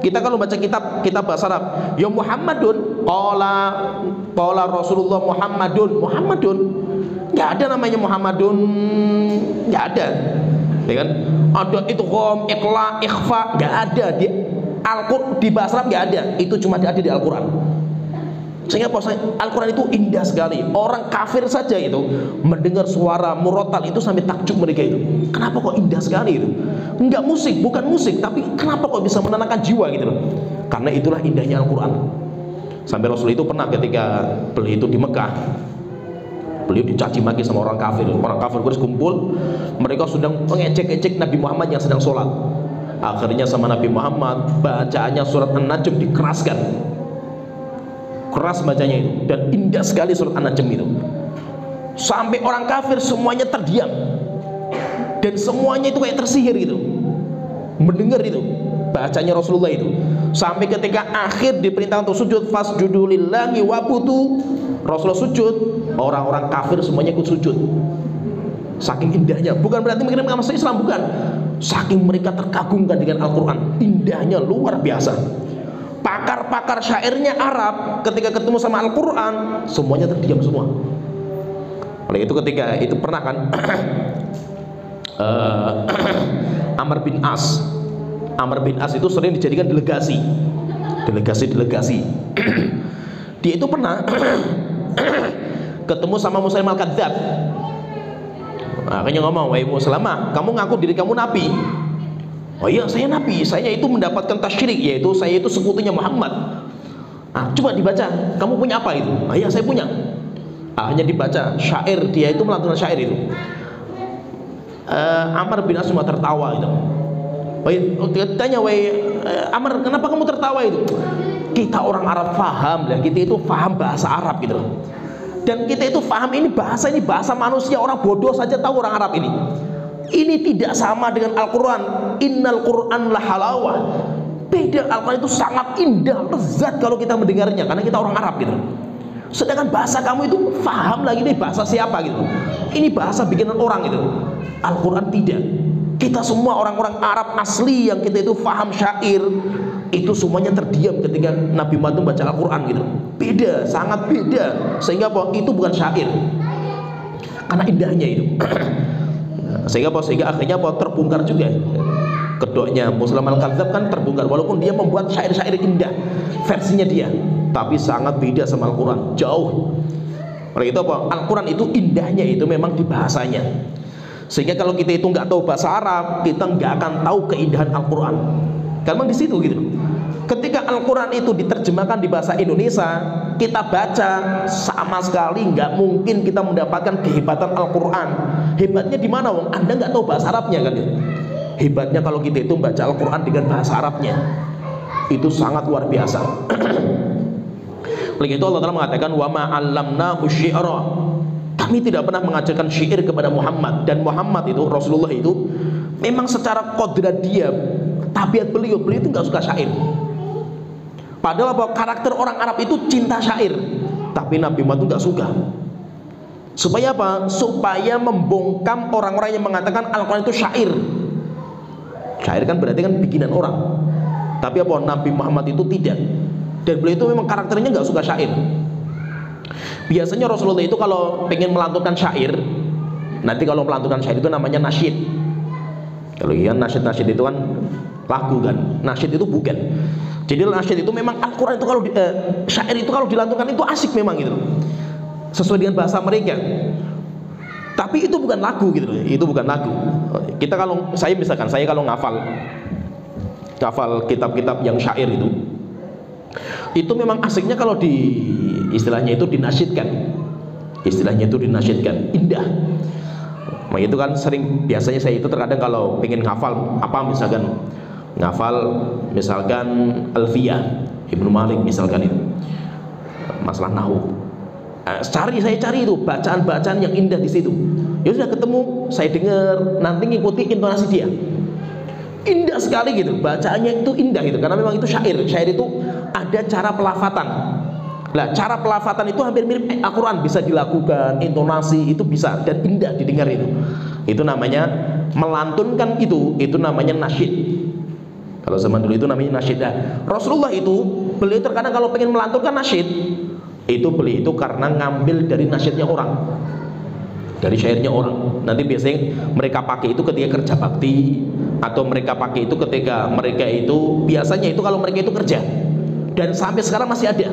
Kita kalau baca kitab bahasa Arab, ya Muhammadun, qala Rasulullah Muhammadun, nggak ada namanya Muhammadun, nggak ada. Ya kan? Ada idgham, iqla, ikhfa, nggak ada di Al-Quran, di bahasa Arab nggak ada. Itu cuma ada di Al-Quran. Sehingga Al-Quran itu indah sekali. Orang kafir saja itu mendengar suara murotal itu sampai takjub mereka itu. Kenapa kok indah sekali itu? Enggak musik, bukan musik, tapi kenapa kok bisa menenangkan jiwa gitu loh? Karena itulah indahnya Al-Quran. Sampai Rasul itu pernah ketika beliau itu di Mekah, beliau dicaci maki sama orang kafir. Orang kafir terus kumpul, mereka sedang mengecek-ecek Nabi Muhammad yang sedang sholat. Akhirnya sama Nabi Muhammad bacaannya surat An-Najm dikeraskan. Keras bacanya itu dan indah sekali surat An-Najm itu. Sampai orang kafir semuanya terdiam. Dan semuanya itu kayak tersihir gitu. Mendengar itu bacanya Rasulullah itu. Sampai ketika akhir diperintahkan untuk sujud, fasjudu lillahi wabudu. Rasulullah sujud, orang-orang kafir semuanya ikut sujud. Saking indahnya, bukan berarti mereka masuk Islam, bukan. Saking mereka terkagumkan dengan Al-Quran, indahnya luar biasa. Pakar-pakar syairnya Arab ketika ketemu sama Al-Quran semuanya terdiam semua. Oleh itu ketika itu pernah kan Amr bin As itu sering dijadikan delegasi. Dia itu pernah ketemu sama Musailimah Al-Kadzdzab. Akhirnya ngomong, wahai Musailimah, kamu ngaku diri kamu nabi. Oh iya, saya nabi, saya itu mendapatkan tasyrik, yaitu saya itu sekutunya Muhammad. Coba dibaca, kamu punya apa itu? Iya, saya punya. Hanya dibaca syair, dia itu melantunkan syair itu. Amr bin As cuma tertawa itu. Tanya, Amr, kenapa kamu tertawa itu? Kita orang Arab paham lah, kita itu paham bahasa Arab gitu. Dan kita itu paham ini bahasa manusia, orang bodoh saja tahu orang Arab ini. Ini tidak sama dengan Al-Quran. Innal Quran la halawah. Beda, Al-Quran itu sangat indah, lezat kalau kita mendengarnya, karena kita orang Arab gitu. Sedangkan bahasa kamu itu paham lagi, ini bahasa siapa gitu. Ini bahasa bikinan orang gitu. Al-Quran tidak. Kita semua orang-orang Arab asli yang kita itu paham syair, itu semuanya terdiam ketika Nabi Muhammad baca Al-Quran gitu. Beda, sangat beda. Sehingga apa? Itu bukan syair, karena indahnya itu. Sehingga akhirnya terbongkar juga kedoknya Muslim Al-Kadzab kan terbongkar, walaupun dia membuat syair-syair indah versinya dia, tapi sangat beda sama Al-Quran, jauh. Oleh itu Al-Quran itu indahnya itu memang di bahasanya. Sehingga kalau kita itu nggak tahu bahasa Arab, kita nggak akan tahu keindahan Al-Quran. Karena di situ gitu. Ketika Al-Quran itu diterjemahkan di bahasa Indonesia, kita baca, sama sekali nggak mungkin kita mendapatkan kehebatan Al-Quran. Hebatnya di mana, wong? Anda nggak tahu bahasa Arabnya kan? Hebatnya kalau kita itu baca Al-Quran dengan bahasa Arabnya, itu sangat luar biasa. Oleh itu Allah Ta'ala mengatakan, wa ma 'allamnahu syi'ra. Kami tidak pernah mengajarkan syair kepada Muhammad. Dan Muhammad itu, Rasulullah itu, memang secara kodrat dia, tabiat beliau itu nggak suka syair. Padahal karakter orang Arab itu cinta syair, tapi Nabi Muhammad itu nggak suka. Supaya apa? Supaya membungkam orang-orang yang mengatakan Al-Quran itu syair. Syair kan berarti kan bikinan orang. Tapi Nabi Muhammad itu tidak. Dan beliau itu memang karakternya nggak suka syair. Biasanya Rasulullah itu kalau pengen melantunkan syair, nanti kalau melantunkan syair itu namanya nasyid. Kalau iya nasyid itu kan lagu kan, nasyid itu bukan. Jadi nasyid itu memang Al-Quran itu kalau syair itu kalau dilantunkan itu asik memang gitu, sesuai dengan bahasa mereka. Tapi itu bukan lagu gitu, itu bukan lagu. Kita kalau saya kalau ngafal kitab-kitab yang syair itu memang asiknya kalau istilahnya itu dinasyidkan, indah. Nah, itu kan biasanya saya itu terkadang kalau pengen ngafal misalkan Alfiyah Ibnu Malik misalkan itu masalah nahwu, saya cari itu bacaan-bacaan yang indah di situ. Ya sudah ketemu, saya dengar, nanti ngikuti intonasi dia. Indah sekali gitu, bacaannya itu indah gitu, karena memang itu syair. Syair itu ada cara pelafatan. Nah, cara pelafatan itu hampir mirip Al-Quran, bisa dilakukan, intonasi itu bisa dan indah didengar itu. Itu namanya melantunkan itu namanya nasyid. Kalau zaman dulu itu namanya nasyid. Nah, Rasulullah itu beliau terkadang kalau pengen melantunkan nasyid, beliau itu karena ngambil dari nasyidnya orang, dari syairnya orang. Nanti biasanya mereka pakai itu ketika kerja bakti, atau mereka pakai itu ketika mereka itu biasanya itu kalau mereka itu kerja. Dan sampai sekarang masih ada.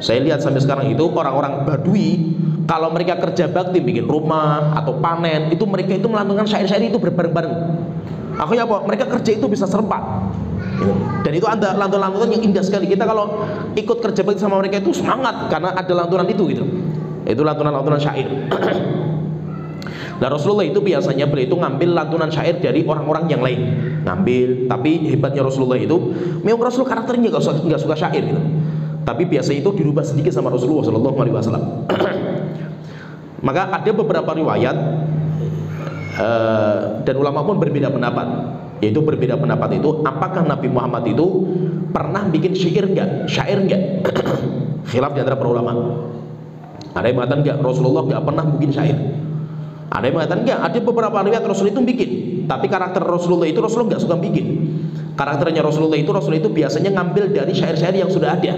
Saya lihat sampai sekarang itu orang-orang Badui kalau mereka kerja bakti bikin rumah atau panen, itu mereka itu melantunkan syair-syair itu berbareng-bareng. Akhirnya mereka kerja itu bisa serempak. Dan itu ada lantunan-lantunan yang indah sekali. Kita kalau ikut kerja bakti sama mereka itu semangat karena ada lantunan itu gitu. Itu lantunan-lantunan syair. Nah, Rasulullah itu biasanya beliau itu ngambil lantunan syair dari orang-orang yang lain, ngambil. Tapi hebatnya Rasulullah itu, memang Rasul karakternya nggak suka syair gitu. Tapi biasanya itu dirubah sedikit sama Rasulullah SAW. Maka ada beberapa riwayat dan ulama pun berbeda pendapat. Yaitu berbeda pendapat itu, apakah Nabi Muhammad itu pernah bikin syair enggak? Khilaf di antara para ulama. Ada yang mengatakan enggak, Rasulullah enggak pernah bikin syair. Ada yang mengatakan enggak, ada beberapa riwayat Rasul itu bikin. Tapi karakter Rasulullah itu Rasulullah enggak suka bikin. Karakternya Rasulullah itu biasanya ngambil dari syair-syair yang sudah ada.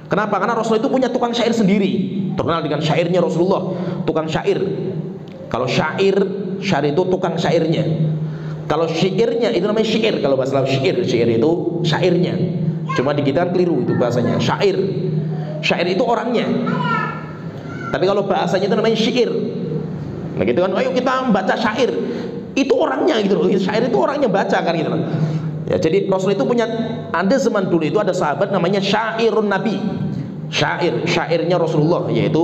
Kenapa? Karena Rasulullah itu punya tukang syair sendiri, terkenal dengan syairnya Rasulullah, tukang syair. Kalau syair itu tukang syairnya. Kalau syairnya itu namanya syair. Kalau bahasa syair itu syairnya. Cuma di kita kan keliru itu bahasanya. Syair itu orangnya. Tapi kalau bahasanya itu namanya syair. Nah gitu kan, ayo kita baca syair. Itu orangnya gitu loh. Syair itu orangnya baca kan gitu loh. Ya, jadi Rasul itu punya, ada zaman dulu itu ada sahabat namanya Syairun Nabi. Syairnya Rasulullah, yaitu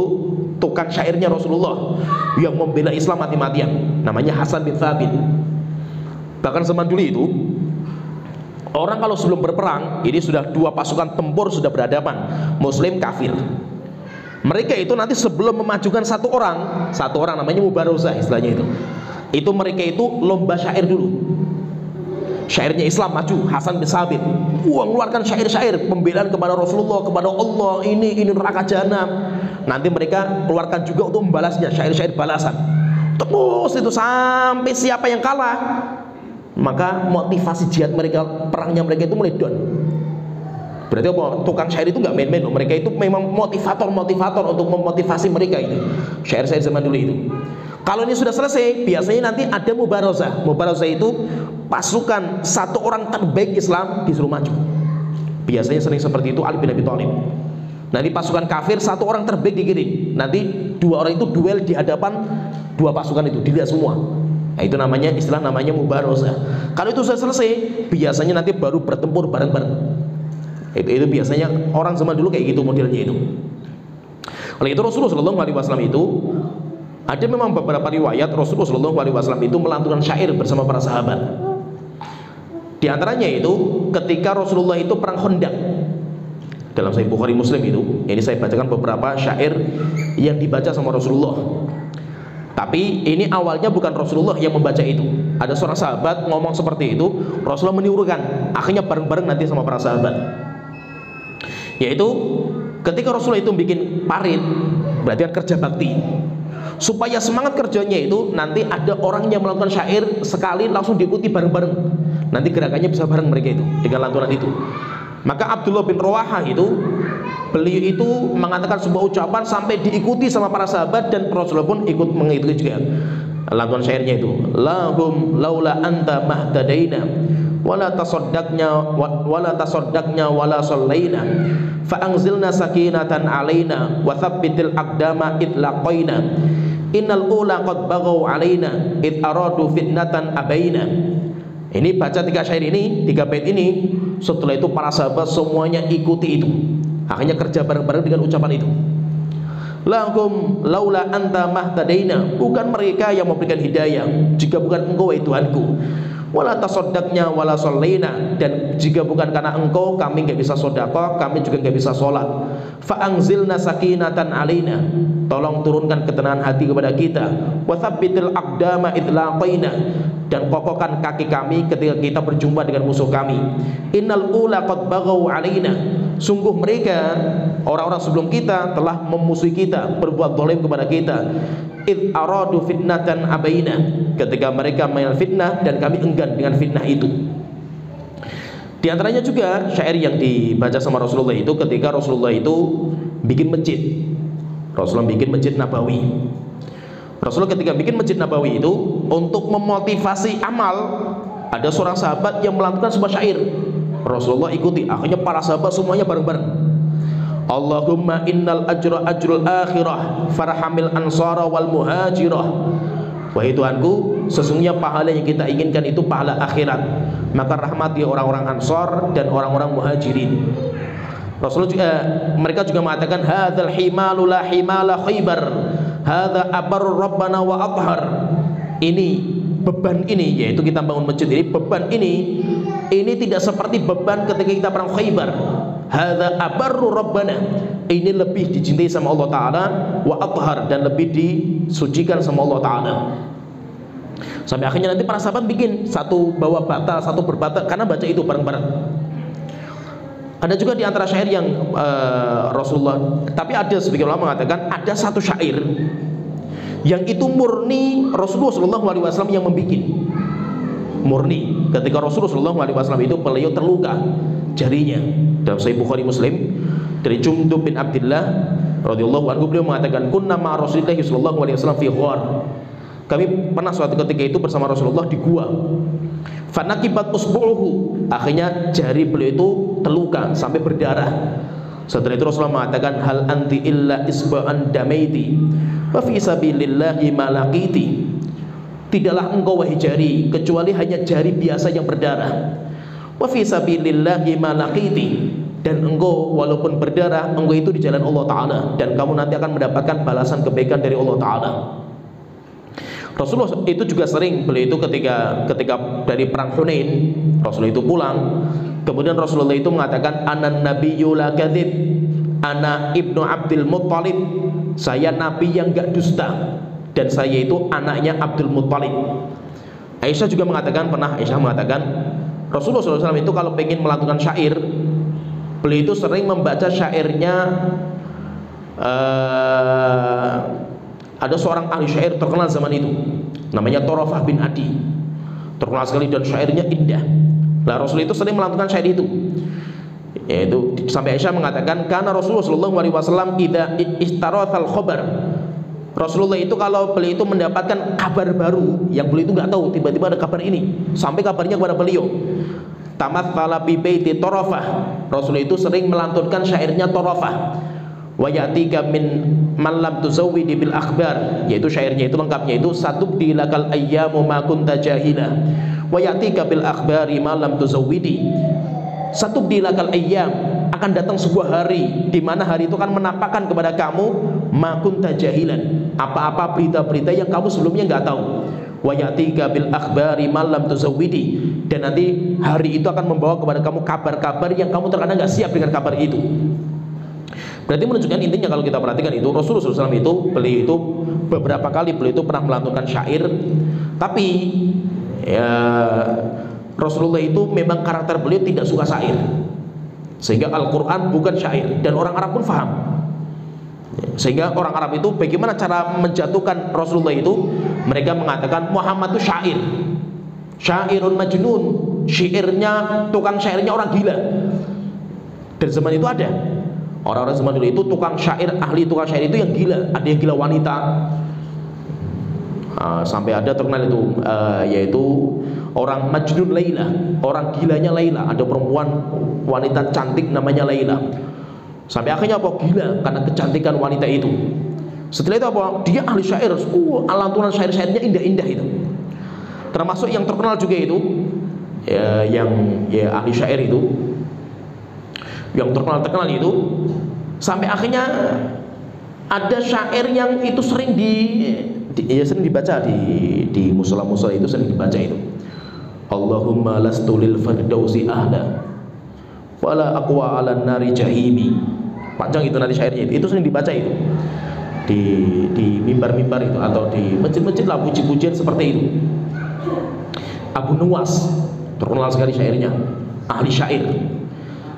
tukang syairnya Rasulullah yang membela Islam mati-matian, namanya Hasan bin Thabit. Bahkan zaman dulu itu orang kalau sebelum berperang, ini sudah dua pasukan tempur sudah berhadapan, Muslim kafir. Mereka itu nanti sebelum memajukan satu orang namanya mubarozah istilahnya itu mereka itu lomba syair dulu. Syairnya Islam maju, Hasan bin Thabit mengeluarkan syair-syair pembelaan kepada Rasulullah, kepada Allah, ini neraka jahanam. Nanti mereka keluarkan juga untuk membalasnya, syair-syair balasan. Terus itu sampai siapa yang kalah, maka motivasi jihad mereka, perangnya mereka itu mulai down. Berarti apa? Tukang syair itu nggak main-main loh. Mereka itu memang motivator untuk memotivasi mereka itu. Syair-syair zaman dulu itu. Kalau ini sudah selesai, biasanya nanti ada mubarozah. Mubarozah itu pasukan satu orang terbaik Islam disuruh maju. Biasanya sering seperti itu Ali bin Abi Thalib. Nanti pasukan kafir satu orang terbaik dikirim. Nanti dua orang itu duel di hadapan dua pasukan itu, dilihat semua. Nah, itu namanya namanya mubarozah. Kalau itu sudah selesai, biasanya nanti baru bertempur bareng-bareng. Itu biasanya orang zaman dulu kayak gitu modelnya itu. Oleh itu Rasulullah SAW itu ada memang beberapa riwayat Rasulullah SAW itu melantunkan syair bersama para sahabat. Di antaranya itu ketika Rasulullah itu perang Khandaq. Dalam Sahih Bukhari Muslim itu, ini saya bacakan beberapa syair yang dibaca sama Rasulullah. Tapi ini awalnya bukan Rasulullah yang membaca itu. Ada seorang sahabat ngomong seperti itu, Rasulullah menirukan. Akhirnya bareng-bareng nanti sama para sahabat. Yaitu ketika Rasulullah itu bikin parit, berarti kan kerja bakti. Supaya semangat kerjanya itu nanti ada orang yang melakukan syair sekali langsung diikuti bareng-bareng. Nanti gerakannya bisa bareng mereka itu dengan lantunan itu. Maka Abdullah bin Rawahah itu beliau itu mengatakan sebuah ucapan sampai diikuti sama para sahabat dan Rasulullah pun ikut mengikuti juga lantunan syairnya itu. Lahum laula anta mahtadaina wala tasaddaqna wala sallaina fa anzilna sakinatan alaina wa tsabbitil aqdama id laqaina innal ula qad baghaw alaina id aradu fitnatan abaina. Ini baca 3 syair ini, 3 bait ini. Setelah itu para sahabat semuanya ikuti itu. Akhirnya kerja bareng-bareng dengan ucapan itu. Lahum laula anta mahtadaina, bukan mereka yang memberikan hidayah jika bukan engkau wahai Tuhanku. Wala tasaddaqna wala shallaina, dan jika bukan karena engkau kami enggak bisa sedekah, kami juga enggak bisa salat. Fa anzilna sakinatan alaina, tolong turunkan ketenangan hati kepada kita. Wa tsabbitil aqdama id laqaina, dan kokohkan kaki kami ketika kita berjumpa dengan musuh kami. Innal ula qad baghaw alaina, sungguh mereka orang-orang sebelum kita telah memusuhi kita, berbuat zalim kepada kita. Id aradu fitnatan abaina, ketika mereka menfitnah dan kami enggan dengan fitnah itu. Di antaranya juga syair yang dibaca sama Rasulullah itu ketika Rasulullah itu bikin masjid. Rasulullah bikin masjid Nabawi. Rasulullah ketika bikin masjid Nabawi itu untuk memotivasi amal, ada seorang sahabat yang melantunkan sebuah syair. Rasulullah ikuti, akhirnya para sahabat semuanya bareng-bareng. Allahumma innal ajra ajrul akhirah farhamil ansara wal muhajirah. Wahai Tuhanku, sesungguhnya pahala yang kita inginkan itu pahala akhirat, maka rahmati orang-orang Ansar dan orang-orang Muhajirin. Rasulullah juga, mereka juga mengatakan hadzal himalu la himala Khaybar, hadza abarur rabbana wa athhar. Ini beban ini, yaitu kita bangun masjid ini, beban ini tidak seperti beban ketika kita perang Khaybar. Hadza abarru rabbana, ini lebih dicintai sama Allah Ta'ala, wa athhar, dan lebih disucikan sama Allah Ta'ala. Sampai akhirnya nanti para sahabat bikin satu bawa bata, satu berbata, karena baca itu bareng-bareng. Ada juga di antara syair yang Rasulullah, tapi ada sebagian ulama mengatakan ada satu syair yang itu murni Rasulullah SAW yang membikin. Murni ketika Rasulullah SAW itu beliau terluka jarinya. Dalam Sahih Bukhari Muslim dari Jundub bin Abdullah radhiyallahu anhu, beliau mengatakan kunna ma Rasulillah sallallahu alaihi wasallam fi ghar. Kami pernah suatu ketika itu bersama Rasulullah di gua. Fanakibat usbu'uhu, akhirnya jari beliau itu terluka sampai berdarah. Setelah itu Rasulullah mengatakan hal anti illa isba'an damaiti wa fi sabilillahi malaqiti. Tidaklah engkau wahai jari kecuali hanya jari biasa yang berdarah. Wa fi sabilillahi malaqiti, dan engkau walaupun berdarah, engkau itu di jalan Allah Ta'ala, dan kamu nanti akan mendapatkan balasan kebaikan dari Allah Ta'ala. Rasulullah itu juga sering, beliau itu ketika dari perang Hunain, Rasulullah itu pulang, kemudian Rasulullah itu mengatakan, anan nabiyyu la kadzib, ana ibnu Abdul Muttalib, saya nabi yang gak dusta, dan saya itu anaknya Abdul Muttalib. Aisyah juga mengatakan, Aisyah mengatakan Rasulullah SAW itu kalau pengen melakukan syair, beliau itu sering membaca syairnya ada seorang ahli syair terkenal zaman itu, namanya Thorafah bin Adi, terkenal sekali dan syairnya indah. Nah, Rasul itu sering melakukan syair itu, yaitu sampai Aisyah mengatakan, karena Rasulullah SAW idza istarathal khabar, Rasulullah itu kalau beliau itu mendapatkan kabar baru yang beliau itu nggak tahu, tiba-tiba ada kabar ini, sampai kabarnya kepada beliau, tamatsala bi baiti Thorafah, Rasulullah itu sering melantunkan syairnya Thorafah, wa yatika min man lam tuzawwidi bil akhbar, yaitu syairnya itu lengkapnya itu, satubdi lakal ayyamu ma kunta jahila wa yatika bil akhbari ma lam tuzawwidi, satubdi lakal ayyam, akan datang sebuah hari di mana hari itu akan menampakkan kepada kamu ma kunta jahilan, apa-apa berita-berita yang kamu sebelumnya nggak tahu, wa yatika bil akhbari ma lam tuzawwidi, dan nanti hari itu akan membawa kepada kamu kabar-kabar yang kamu terkadang nggak siap dengan kabar itu. Berarti menunjukkan intinya kalau kita perhatikan itu, Rasulullah SAW itu beliau itu beberapa kali beliau itu pernah melantunkan syair, tapi ya Rasulullah itu memang karakter beliau tidak suka syair, sehingga Al-Quran bukan syair dan orang Arab pun faham. Sehingga orang Arab itu bagaimana cara menjatuhkan Rasulullah itu, mereka mengatakan Muhammad itu syair, syairun majnun, syairnya, tukang syairnya orang gila. Dan zaman itu ada orang-orang zaman dulu itu tukang syair, ahli tukang syair itu yang gila, ada yang gila wanita. Sampai ada terkenal itu yaitu orang Majnun Laila, orang gilanya Laila, ada perempuan wanita cantik namanya Laila. Sampai akhirnya apa? Gila karena kecantikan wanita itu. Setelah itu apa? Dia ahli syair, lantunan syair-syairnya indah-indah itu. Termasuk yang terkenal juga itu yang ahli syair itu, yang terkenal itu, sampai akhirnya ada syair yang itu sering sering dibaca di musola-musola itu, sering dibaca itu, Allahumma lastu lil firdausi ahla wala aqwa 'alan nari jahimi. Panjang itu nanti syairnya itu sering dibaca itu di mimbar-mimbar itu atau di masjid-masjid lah, puji-pujian seperti itu. Abu Nuwas terkenal sekali syairnya, ahli syair.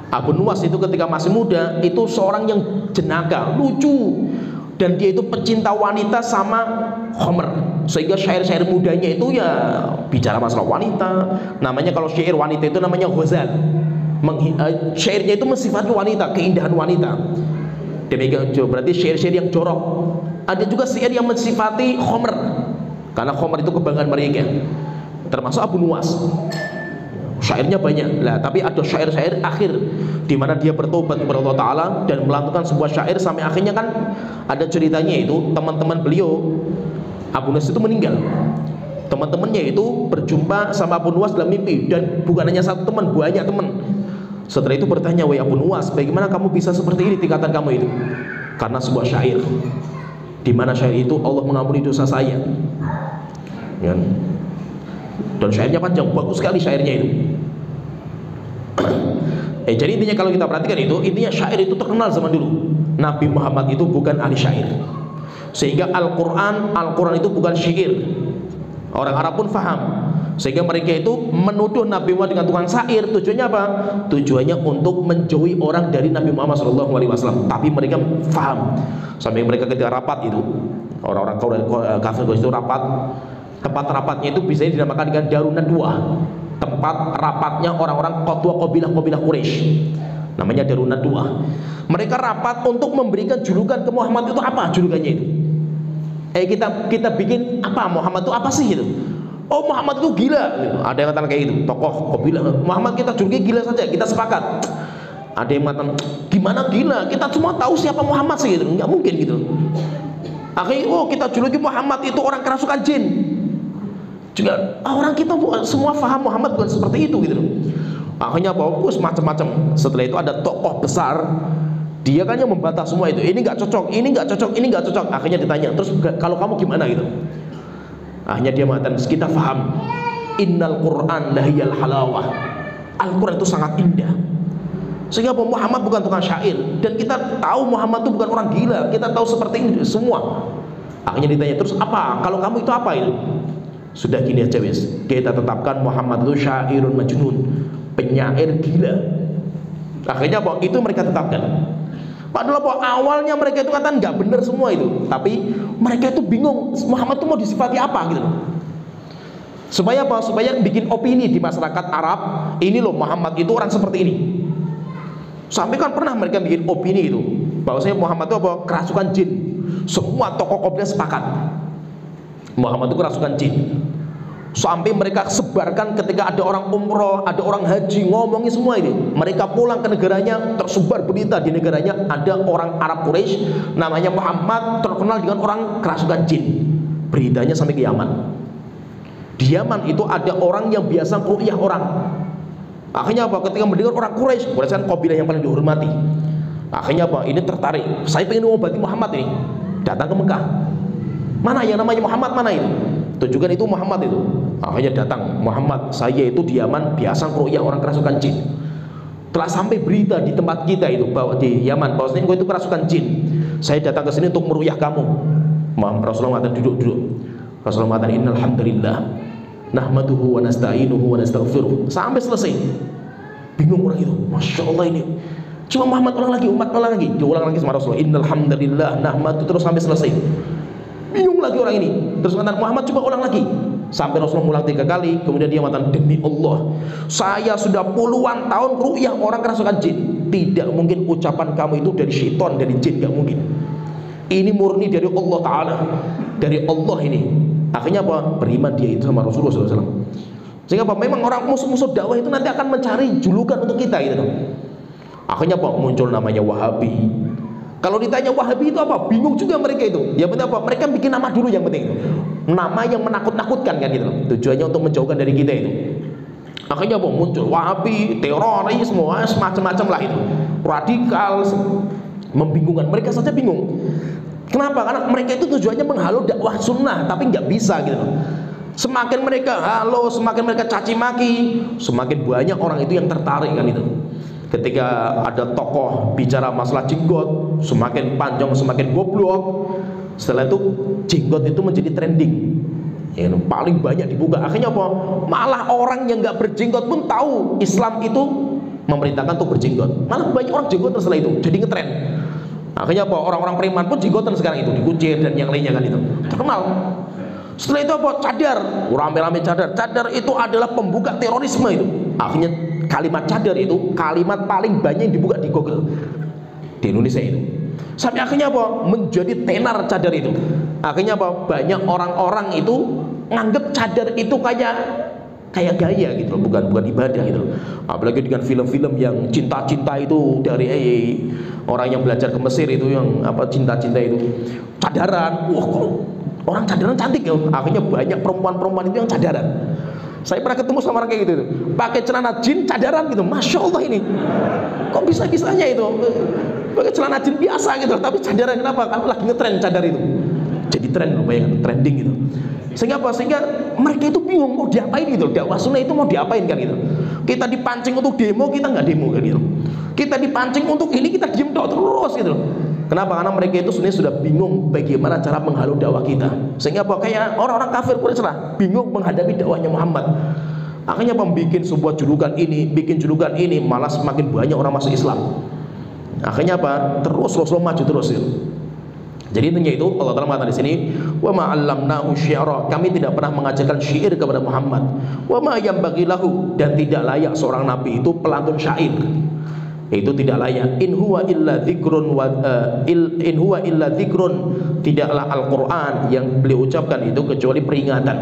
Abu Nuwas itu ketika masih muda itu seorang yang jenaka, lucu, dan dia itu pecinta wanita sama Homer, sehingga syair-syair mudanya itu ya bicara masalah wanita. Namanya kalau syair wanita itu namanya ghazal. Syairnya itu mensifati wanita, keindahan wanita. Demikian juga berarti syair-syair yang jorok. Ada juga syair yang mensifati Homer, karena Homer itu kebanggaan mereka. Termasuk Abu Nuwas. Syairnya banyak lah, tapi ada syair-syair akhir di mana dia bertobat kepada Allah Ta'ala dan melantunkan sebuah syair, sampai akhirnya kan ada ceritanya itu teman-teman beliau Abu Nuwas itu meninggal. Teman-temannya itu berjumpa sama Abu Nuwas dalam mimpi, dan bukan hanya satu teman, banyak teman. Setelah itu bertanya, wahai Abu Nuwas, bagaimana kamu bisa seperti ini tingkatan kamu itu? Karena sebuah syair di mana syair itu Allah mengampuni dosa saya, ya. Dan syairnya panjang, bagus sekali syairnya itu. Jadi intinya kalau kita perhatikan itu, intinya syair itu terkenal zaman dulu. Nabi Muhammad itu bukan ahli syair, sehingga Al-Quran itu bukan syair. Orang Arab pun faham, sehingga mereka itu menuduh Nabi Muhammad dengan tukang syair. Tujuannya apa? Tujuannya untuk menjauhi orang dari Nabi Muhammad SAW. Tapi mereka faham, sampai mereka ketika rapat itu, orang-orang kafir itu rapat, tempat rapatnya itu bisa dinamakan dengan Darun Nadwa, tempat rapatnya orang-orang ketua kabilah Quraisy, namanya Darun Nadwa. Mereka rapat untuk memberikan julukan ke Muhammad. Itu apa julukannya itu? Kita bikin apa, Muhammad itu apa sih itu? Oh, Muhammad itu gila gitu. Ada yang katakan kayak gitu, tokoh kabilah Muhammad kita juluki gila saja, kita sepakat. Ada yang mengatakan gimana gila, kita semua tahu siapa Muhammad sih gitu, nggak mungkin gitu. Akhirnya kita juluki Muhammad itu orang kerasukan jin juga. Orang kita semua faham Muhammad bukan seperti itu gitu loh. Akhirnya fokus macam-macam. Setelah itu ada tokoh besar, dia kan yang membantah semua itu. Ini nggak cocok, ini nggak cocok, ini nggak cocok. Akhirnya ditanya, terus kalau kamu gimana gitu? Akhirnya dia mengatakan, kita faham. Innal Quran lahiyal halawah. Al-Quran itu sangat indah. Sehingga Muhammad bukan tukang syair, dan kita tahu Muhammad itu bukan orang gila. Kita tahu seperti ini semua. Akhirnya ditanya, terus apa? Kalau kamu itu apa itu? Sudah gini aja wis, kita tetapkan Muhammad itu syairun majnun, penyair gila. Akhirnya apa? Itu mereka tetapkan. Padahal apa? Awalnya mereka itu katakan nggak benar semua itu, tapi mereka itu bingung Muhammad itu mau disifati apa gitu. Supaya apa? Supaya bikin opini di masyarakat Arab, ini loh Muhammad itu orang seperti ini. Sampai kan pernah mereka bikin opini itu, bahwasanya Muhammad itu apa? Kerasukan jin. Semua tokoh Quraisy sepakat Muhammad itu kerasukan jin. Sampai mereka sebarkan ketika ada orang umroh, ada orang haji, ngomongin semua ini. Mereka pulang ke negaranya, tersebar berita di negaranya ada orang Arab Quraisy namanya Muhammad terkenal dengan orang kerasukan jin. Beritanya sampai ke Yaman. Di Yaman itu ada orang yang biasa ruqyah orang. Akhirnya apa? Ketika mendengar orang Quraisy kan kabilah yang paling dihormati. Akhirnya apa? Ini tertarik. Saya pengen mengobati Muhammad ini. Datang ke Mekah. Mana yang namanya Muhammad, mana itu? Tunjukkan itu Muhammad itu. Akhirnya datang Muhammad, saya itu di Yaman biasa ruqyah orang kerasukan jin. Telah sampai berita di tempat kita itu, bahwa di Yaman bahwasanya engkau itu kerasukan jin. Saya datang ke sini untuk meruqyah kamu. Rasulullah mengatakan duduk. Rasulullah mengatakan innal hamdalillah nahmaduhu wa nasta'inuhu wa nastaghfiruh. Sampai selesai. Bingung orang itu. Masya Allah ini. Cuma Muhammad ulang lagi, umat ulang lagi. Diulang lagi sama Rasulullah. Innal hamdalillah nahmadu, terus sampai selesai. Bingung lagi orang ini. Terus mengatakan Muhammad coba ulang lagi. Sampai Rasulullah ulang 3 kali. Kemudian dia mengatakan, demi Allah, saya sudah puluhan tahun ruqyah orang kerasukan jin. Tidak mungkin ucapan kamu itu dari syaitan, dari jin, gak mungkin. Ini murni dari Allah Ta'ala, dari Allah ini. Akhirnya apa? Beriman dia itu sama Rasulullah SAW. Sehingga apa? Memang orang musuh-musuh dakwah itu nanti akan mencari julukan untuk kita gitu. Akhirnya apa? Muncul namanya Wahabi. Kalau ditanya Wahabi itu apa? Bingung juga mereka itu. Yang penting apa? Mereka bikin nama dulu yang penting itu. Nama yang menakut-nakutkan kan gitu. Tujuannya untuk menjauhkan dari kita itu. Akhirnya apa? Muncul Wahabi, teroris, semua semacam-macam lah itu. Radikal, membingungkan. Mereka saja bingung. Kenapa? Karena mereka itu tujuannya menghalau dakwah sunnah, tapi nggak bisa gitu. Semakin mereka halau, semakin mereka caci maki, semakin banyak orang itu yang tertarik kan itu. Ketika ada tokoh bicara masalah jenggot, semakin panjang semakin goblok. Setelah itu jenggot itu menjadi trending, ya, paling banyak dibuka. Akhirnya apa? Malah orang yang nggak berjenggot pun tahu Islam itu memerintahkan untuk berjenggot. Malah banyak orang jenggotan setelah itu, jadi ngetren. Akhirnya apa? Orang-orang preman pun jenggotan sekarang itu, dikuncir dan yang lainnya kan itu terkenal. Setelah itu apa? Cadar, rame-rame cadar. Cadar itu adalah pembuka terorisme itu. Akhirnya kalimat cadar itu kalimat paling banyak yang dibuka di Google di Indonesia itu. Sampai akhirnya apa? Menjadi tenar cadar itu. Akhirnya apa? Banyak orang-orang itu nganggep cadar itu kayak gaya gitu, bukan ibadah gitu. Apalagi dengan film-film yang cinta-cinta itu dari orang yang belajar ke Mesir itu yang apa cinta-cinta itu. Cadaran. Wah, kok orang cadaran cantik ya. Akhirnya banyak perempuan-perempuan itu yang cadaran. Saya pernah ketemu sama orang kayak gitu, pakai celana jin cadaran gitu. Masya Allah ini, kok bisa-bisanya itu pakai celana jin biasa gitu, tapi cadaran. Kenapa? Kan lagi ngetren cadar itu, jadi tren loh, bayangkan, trending gitu. Sehingga apa? Sehingga mereka itu bingung mau diapain gitu. Dakwah sunnah itu mau diapain kan gitu. Kita dipancing untuk demo, kita nggak demo kan gitu. Kita dipancing untuk ini, kita diem terus gitu. Kenapa? Karena mereka itu sebenarnya sudah bingung bagaimana cara menghalau dakwah kita. Sehingga apa? Kayak orang-orang kafir Quraisy lah, bingung menghadapi dakwahnya Muhammad. Akhirnya membuat sebuah julukan ini, bikin julukan ini, malah semakin banyak orang masuk Islam. Akhirnya apa? Terus Rasulullah maju terus gitu. Jadi intinya itu Allah Taala mengatakan di sini, wa ma 'allamnahu syi'ra, kami tidak pernah mengajarkan syair kepada Muhammad. Wa ma yanbaghi lahu, dan tidak layak seorang nabi itu pelantun syair. Itu tidak layak. In huwa illa dzikrun in huwa illa dzikrun, tidaklah Al-Qur'an yang beliau ucapkan itu kecuali peringatan.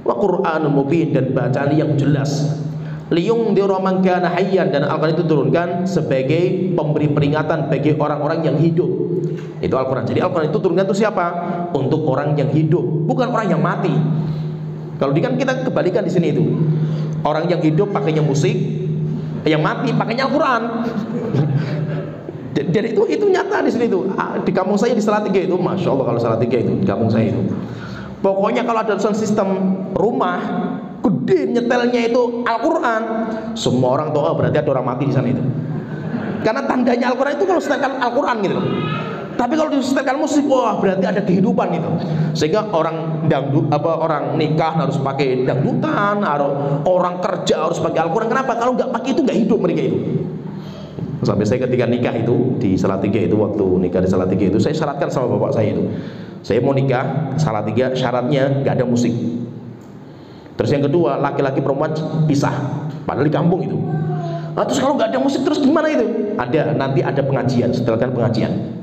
Wa Qur'anul mubin, dan bacaan yang jelas. Liyungdira man kana hayyan, dan Al-Qur'an itu turunkan sebagai pemberi peringatan bagi orang-orang yang hidup. Itu Al-Qur'an. Jadi Al-Qur'an itu turunkan itu siapa? Untuk orang yang hidup, bukan orang yang mati. Kalau di kan kita kebalikan di sini itu. Orang yang hidup pakainya musik, yang mati pakainya Al-Quran. Jadi itu nyata di sini tuh. Di kampung saya di Salatiga itu, masya Allah kalau Salatiga itu di kampung saya itu. Pokoknya kalau ada sound system rumah gede nyetelnya itu Al-Quran, semua orang tahu berarti ada orang mati di sana itu. Karena tandanya Al-Quran itu kalau setelkan Al-Quran gitu. Tapi kalau disetelkan musik, wah berarti ada kehidupan itu. Sehingga orang dangdut, orang nikah harus pakai dangdutan, atau orang kerja harus pakai Al-Quran. Kenapa? Kalau nggak pakai itu nggak hidup mereka itu. Sampai saya ketika nikah itu di Salatiga itu, waktu nikah di Salatiga itu, saya syaratkan sama bapak saya itu, saya mau nikah Salatiga, syaratnya nggak ada musik. Terus yang kedua, laki-laki perempuan pisah, padahal di kampung itu. Nah, terus kalau nggak ada musik terus gimana itu? Nanti ada pengajian, setelkan pengajian.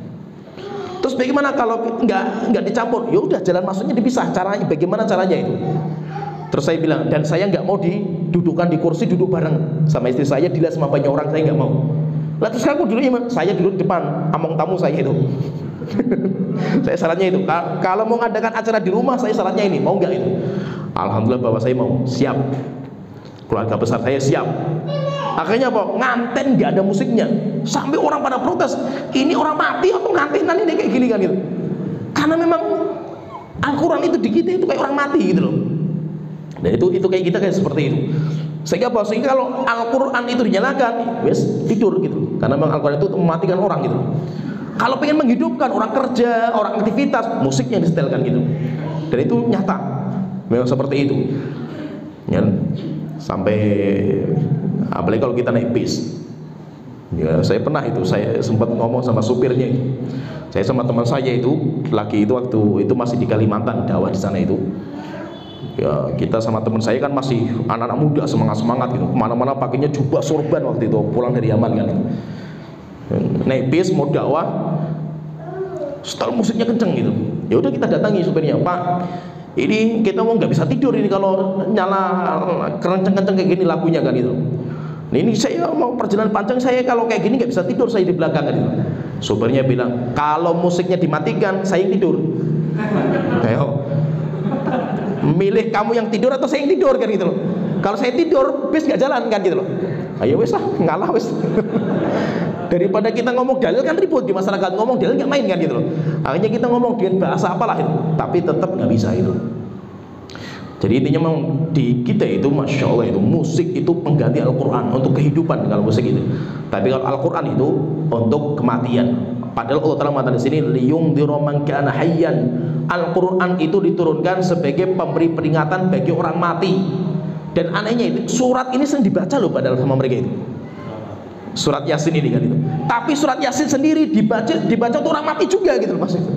Terus bagaimana kalau nggak dicampur? Ya udah, jalan masuknya dipisah. Caranya bagaimana caranya itu? Terus saya bilang, dan saya nggak mau didudukan di kursi duduk bareng sama istri saya, dilihat sama banyak orang, saya nggak mau. Lah terus aku dulu, saya duduk depan, among tamu saya itu. Saya syaratnya itu, kalau mau ngadakan acara di rumah, saya syaratnya ini, mau nggak itu? Alhamdulillah bapak saya mau, siap. Keluarga besar saya siap. Akhirnya apa? Nganten nggak ada musiknya, sampai orang pada protes, ini orang mati atau ngantenan ini kayak gini kan gitu. Karena memang Al-Quran itu di kita itu kayak orang mati gitu loh. Dan itu kayak kita kayak seperti itu. Sehingga apa? Sehingga kalau Al-Quran itu dinyalakan, wes tidur gitu. Karena memang Al-Quran itu mematikan orang gitu. Kalau pengen menghidupkan orang kerja, orang aktivitas, musiknya disetelkan gitu. Dan itu nyata, memang seperti itu. Ya, sampai apalagi kalau kita naik bis. Ya, saya pernah itu, saya sempat ngomong sama supirnya itu. Saya sama teman saya itu, lagi itu waktu itu masih di Kalimantan, dakwah di sana itu. Ya, kita sama teman saya kan masih anak-anak muda, semangat-semangat gitu. Kemana-mana pakainya jubah sorban waktu itu, pulang dari Yaman kan. Naik bis mau dakwah, setel musiknya kenceng gitu. Ya udah kita datangi supirnya, Pak, ini kita mau nggak bisa tidur ini kalau nyala kenceng-kenceng kayak gini lagunya kan gitu. Nah, ini saya mau perjalanan panjang, saya kalau kayak gini nggak bisa tidur, saya di belakang kan gitu. Supirnya bilang, kalau musiknya dimatikan, saya yang tidur. Ayo, milih kamu yang tidur atau saya yang tidur kan gitu loh. Kalau saya tidur, bis nggak jalan kan gitu loh. Ayo wes lah, ngalah wes. Daripada kita ngomong dalil kan ribut di masyarakat, ngomong dalil nggak main kan gitu loh. Akhirnya kita ngomong dengan bahasa apalah itu, tapi tetap nggak bisa itu. Jadi intinya memang di kita itu, masya Allah itu musik itu pengganti Al-Quran untuk kehidupan kalau musik itu. Tapi kalau Al-Quran itu untuk kematian. Padahal Allah Ta'ala mengatakan di sini, liyungdhiru man kana hayyan. Al-Quran itu diturunkan sebagai pemberi peringatan bagi orang mati. Dan anehnya itu surat ini sering dibaca loh padahal sama mereka itu. Surat Yasin ini kan itu. Tapi surat Yasin sendiri dibaca untuk orang mati juga gitu loh maksudnya.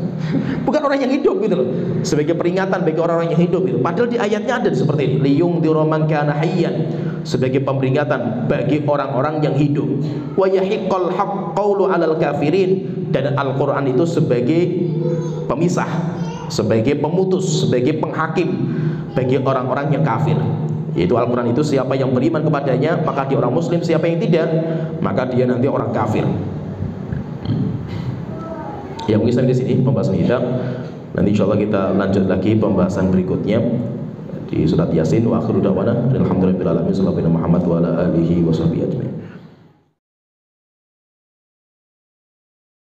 Bukan orang yang hidup gitu loh. Sebagai peringatan bagi orang-orang yang hidup gitu. Padahal di ayatnya ada seperti ini. Liyungdhiru man kana hayyan, sebagai peringatan bagi orang-orang yang hidup. Wa yahiqqal haqqaulu 'alal kafirin, dan Al-Qur'an itu sebagai pemisah, sebagai pemutus, sebagai penghakim bagi orang-orang yang kafir. Yaitu Al-Quran itu siapa yang beriman kepadanya maka dia orang muslim, siapa yang tidak maka dia nanti orang kafir. Ya mungkin sampai di sini pembahasan kita. Nanti insyaallah kita lanjut lagi pembahasan berikutnya di surat Yasin. Wa akhiru da'wana alhamdulillahirabbil alamin. Sallallahu alaihi wa ala alihi wa sahbihi ajmain.